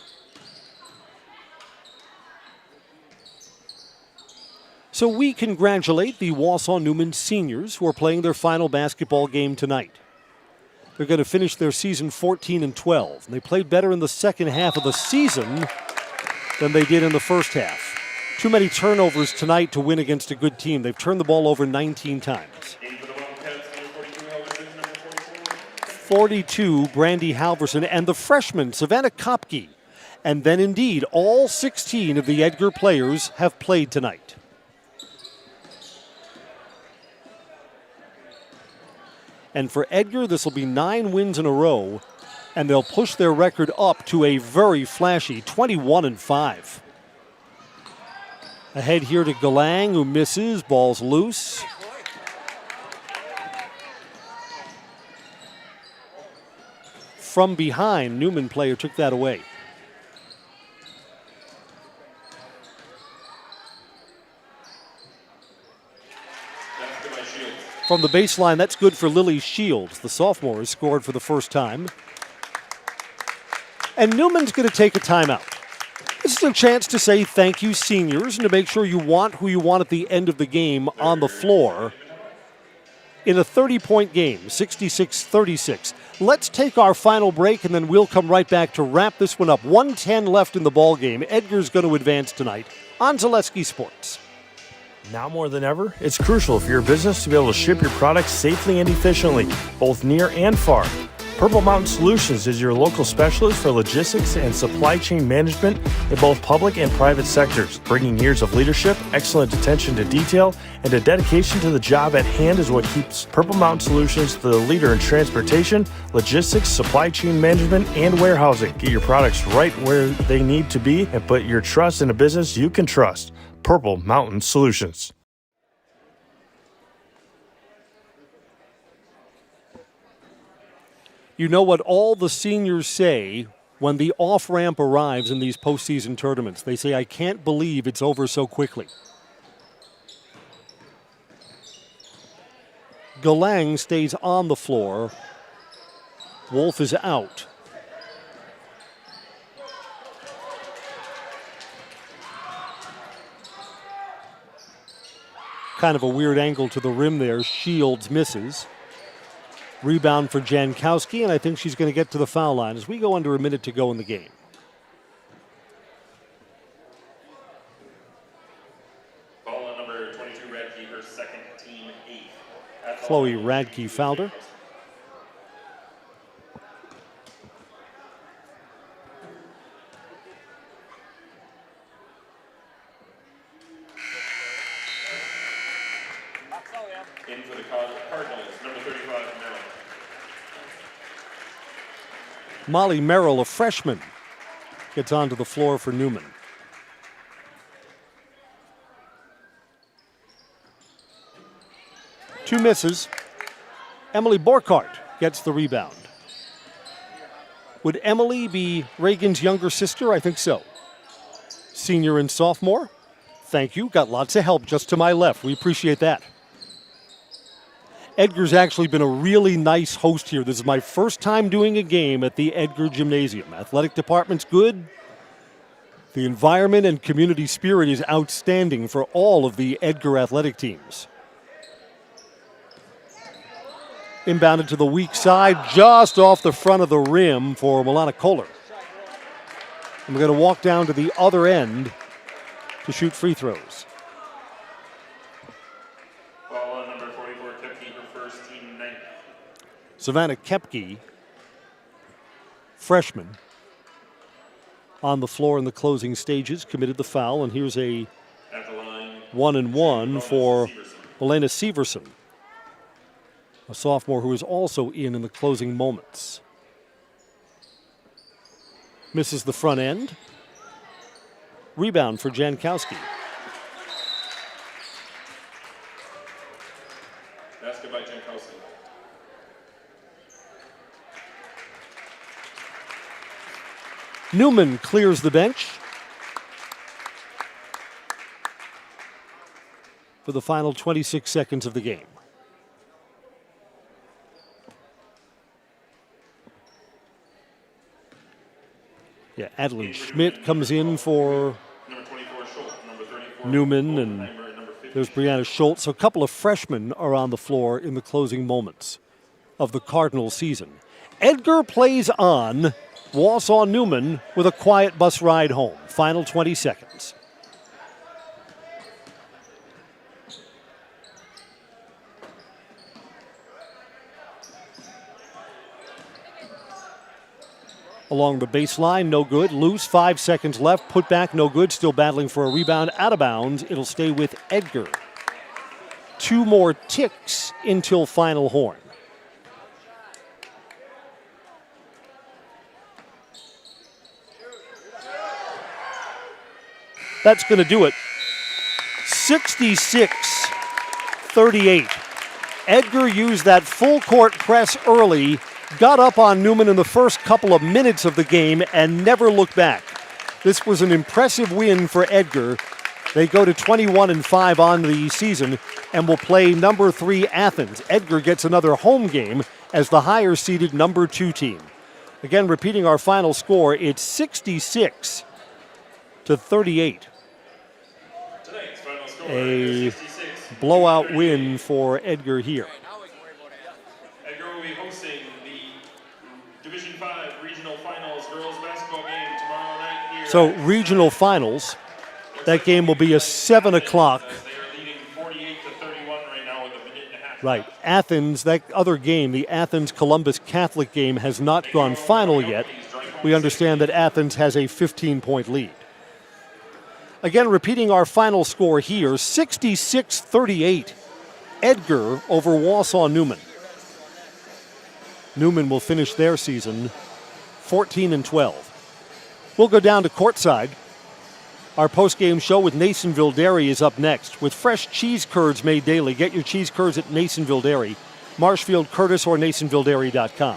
S1: So we congratulate the Wausau Newman seniors who are playing their final basketball game tonight. They're going to finish their season 14-12. And they played better in the second half of the season than they did in the first half. Too many turnovers tonight to win against a good team. They've turned the ball over 19 times. 42, Brandy Halverson, and the freshman, Savannah Kopke. And then indeed, all 16 of the Edgar players have played tonight. And for Edgar, this will be 9 wins in a row, and they'll push their record up to a very flashy 21-5. Ahead here to Galang, who misses, ball's loose. From behind, Newman player took that away. From the baseline, that's good for Lily Shields. The sophomore has scored for the first time. And Newman's going to take a timeout. This is a chance to say thank you, seniors, and to make sure you want who you want at the end of the game on the floor. In a 30-point game, 66-36. Let's take our final break, and then we'll come right back to wrap this one up. 1:10 left in the ball game. Edgar's going to advance tonight on Zaleski Sports.
S10: Now more than ever, it's crucial for your business to be able to ship your products safely and efficiently, both near and far. Purple Mountain Solutions is your local specialist for logistics and supply chain management in both public and private sectors. Bringing years of leadership, excellent attention to detail, and a dedication to the job at hand is what keeps Purple Mountain Solutions the leader in transportation, logistics, supply chain management, and warehousing. Get your products right where they need to be and put your trust in a business you can trust. Purple Mountain Solutions.
S1: You know what all the seniors say when the off-ramp arrives in these postseason tournaments. They say, I can't believe it's over so quickly. Galang stays on the floor. Wolf is out. Kind of a weird angle to the rim there. Shields misses. Rebound for Jankowski, and I think she's going to get to the foul line as we go under a minute to go in the game.
S6: Ball on number 22, Radke, her second, team 8.
S1: Chloe Radke fouled her.
S6: In for the Cardinals, number 35, Maryland.
S1: Molly Merrill, a freshman, gets onto the floor for Newman. Two misses. Emily Borkart gets the rebound. Would Emily be Reagan's younger sister? I think so. Senior and sophomore? Thank you. Got lots of help just to my left. We appreciate that. Edgar's actually been a really nice host here. This is my first time doing a game at the Edgar Gymnasium. Athletic department's good. The environment and community spirit is outstanding for all of the Edgar athletic teams. Inbounded to the weak side, just off the front of the rim for Milana Kohler. And we're going to walk down to the other end to shoot free throws.
S6: Foul on number 44, Kepke, her first team night.
S1: Savannah Kepke, freshman, on the floor in the closing stages, committed the foul, and here's a 1-and-1 for Elena Severson, a sophomore who is also in the closing moments. Misses the front end. Rebound for Jankowski.
S6: Basket by Jankowski.
S1: Newman clears the bench for the final 26 seconds of the game. Yeah, Adeline Schmidt comes in for Newman, and there's Brianna Schultz. So a couple of freshmen are on the floor in the closing moments of the Cardinal season. Edgar plays on. Wausau Newman with a quiet bus ride home. Final 20 seconds. Along the baseline, no good. Loose, 5 seconds left. Put back, no good. Still battling for a rebound. Out of bounds. It'll stay with Edgar. 2 more ticks until final horn. That's going to do it. 66-38. Edgar used that full court press early, got up on Newman in the first couple of minutes of the game, and never looked back. This was an impressive win for Edgar. They go to 21-5 on the season and will play number 3 Athens. Edgar gets another home game as the higher seeded number 2 team. Again, repeating our final score, it's 66-38. A blowout win for Edgar here.
S6: Edgar will be hosting the Division 5 Regional Finals girls basketball game tomorrow night here.
S1: So regional finals, that game will be a 7 o'clock.
S6: They are leading 48-31 right now with a minute and a half.
S1: Right. Athens, that other game, the Athens-Columbus Catholic game, has not gone final yet. We understand that Athens has a 15-point lead. Again, repeating our final score here, 66-38. Edgar over Wausau Newman. Newman will finish their season 14-12. We'll go down to courtside. Our post-game show with Nasonville Dairy is up next with fresh cheese curds made daily. Get your cheese curds at Nasonville Dairy, Marshfield, Curtis, or NasonvilleDairy.com.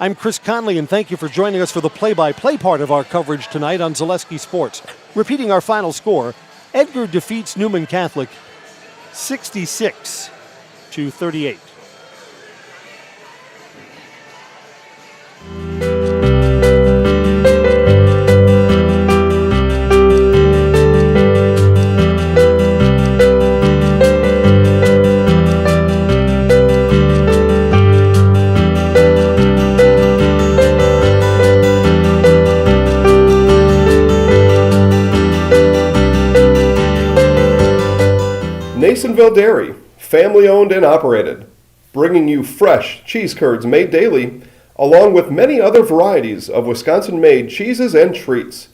S1: I'm Chris Conley, and thank you for joining us for the play-by-play part of our coverage tonight on Zaleski Sports. Repeating our final score, Edgar defeats Newman Catholic 66-38.
S8: Nasonville Dairy, family owned and operated, bringing you fresh cheese curds made daily, along with many other varieties of Wisconsin-made cheeses and treats.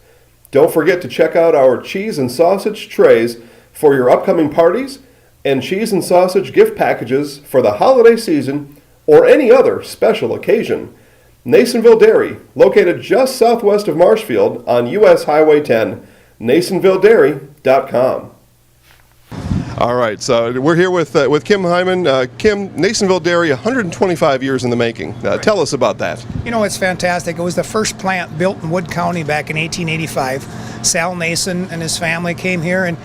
S8: Don't forget to check out our cheese and sausage trays for your upcoming parties and cheese and sausage gift packages for the holiday season or any other special occasion. Nasonville Dairy, located just southwest of Marshfield on US Highway 10, NasonvilleDairy.com. All right, so we're here with Kim Hyman. Kim, Nasonville Dairy, 125 years in the making. Tell us about that.
S11: You know, it's fantastic. It was the first plant built in Wood County back in 1885. Sal Nason and his family came here, and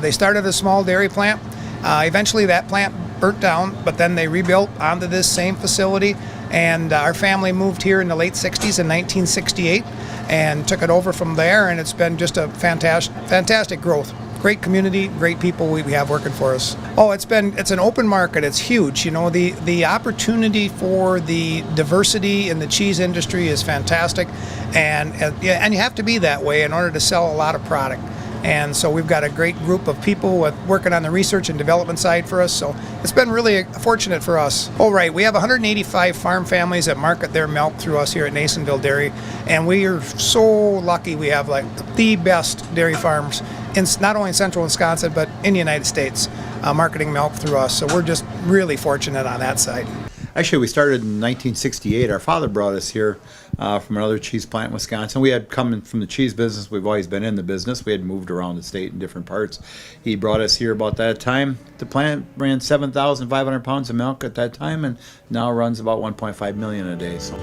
S11: they started a small dairy plant. Eventually that plant burnt down, but then they rebuilt onto this same facility, and our family moved here in the late 60s in 1968 and took it over from there, and it's been just a fantastic growth. Great community, great people we have working for us. Oh, it's an open market. It's huge. You know, the opportunity for the diversity in the cheese industry is fantastic, and you have to be that way in order to sell a lot of product. And so we've got a great group of people working on the research and development side for us. So it's been really fortunate for us. Oh, right. We have 185 farm families that market their milk through us here at Nasonville Dairy. And we are so lucky we have like the best dairy farms in not only in central Wisconsin, but in the United States, marketing milk through us. So we're just really fortunate on that side.
S12: Actually, we started in 1968. Our father brought us here from another cheese plant in Wisconsin. We had come from the cheese business. We've always been in the business. We had moved around the state in different parts. He brought us here about that time. The plant ran 7,500 pounds of milk at that time, and now runs about 1.5 million a day. So.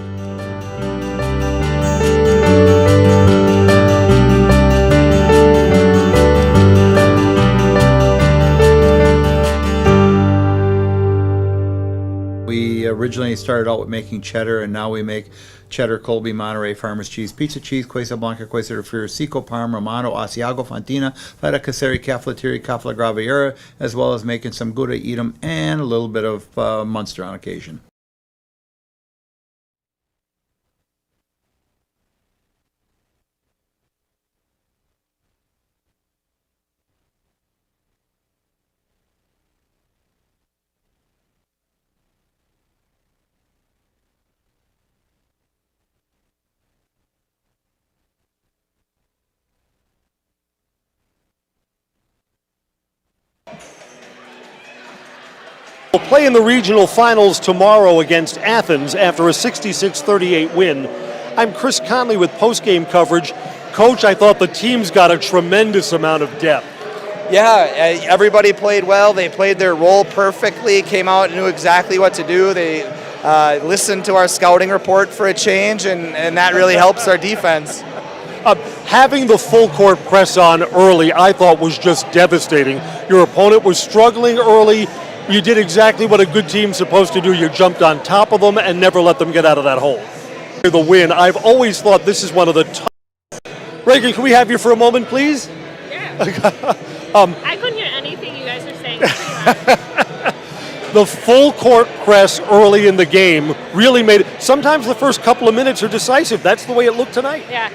S12: We originally started out with making cheddar, and now we make cheddar, Colby, Monterey, Farmers Cheese, Pizza Cheese, Quesa Blanca, Quesa de Friar, Seco, Parma, Romano, Asiago, Fontina, Feta Caseri, Caflateri, Cafla Graviera, as well as making some Gouda Edam and a little bit of Munster on occasion.
S1: We'll play in the regional finals tomorrow against Athens after a 66-38 win. I'm Chris Conley with post-game coverage. Coach, I thought the team's got a tremendous amount of depth.
S13: Yeah, everybody played well. They played their role perfectly, came out and knew exactly what to do. They listened to our scouting report for a change, and that really helps our defense.
S1: Having the full court press on early, I thought, was just devastating. Your opponent was struggling early. You did exactly what a good team's supposed to do. You jumped on top of them and never let them get out of that hole. The win, I've always thought this is one of the top. Reagan, can we have you for a moment, please?
S14: Yeah. I couldn't hear anything you guys were saying.
S1: The full court press early in the game really made it. Sometimes the first couple of minutes are decisive. That's the way it looked tonight.
S14: Yeah.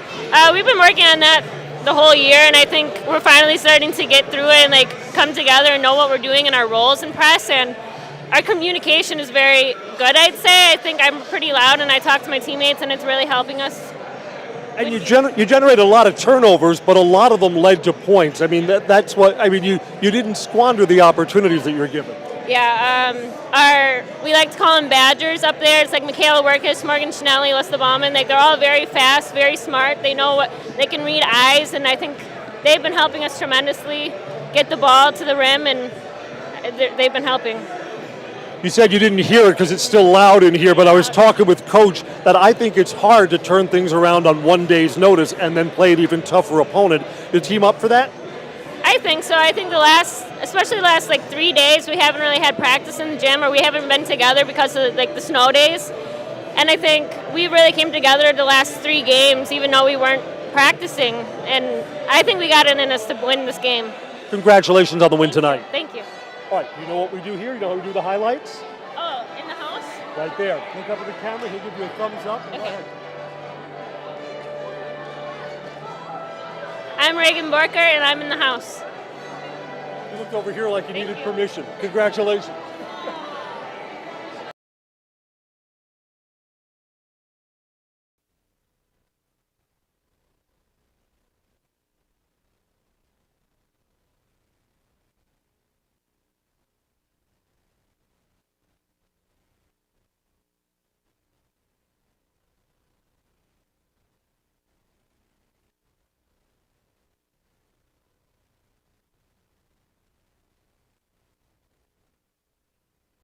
S14: We've been working on that the whole year, and I think we're finally starting to get through it and come together and know what we're doing in our roles in press, and our communication is very good, I'd say. I think I'm pretty loud and I talk to my teammates, and it's really helping us.
S1: And you generated a lot of turnovers, but a lot of them led to points. I mean, that's what, I mean, you didn't squander the opportunities that you're given.
S14: Yeah, we like to call them Badgers up there. It's like Michaela Workis, Morgan Schnelli, Lissa Bauman. They're all very fast, very smart. They know what they can read eyes, and I think they've been helping us tremendously get the ball to the rim, and they've been helping.
S1: You said you didn't hear it because it's still loud in here, but I was talking with Coach that I think it's hard to turn things around on one day's notice and then play an even tougher opponent. The team up for that?
S14: I think so. I think especially the last 3 days, we haven't really had practice in the gym, or we haven't been together because of the snow days. And I think we really came together the last 3 games, even though we weren't practicing. And I think we got it in us to win this game.
S1: Congratulations on the win tonight.
S14: Thank you.
S1: All right, you know what we do here? You know how we do the highlights?
S14: Oh, in the house?
S1: Right there. Look up at the camera. He'll give you a thumbs up.
S14: Okay.
S1: Go ahead.
S14: I'm Reagan Borker, and I'm in the house.
S1: You looked over here like you needed permission. Congratulations.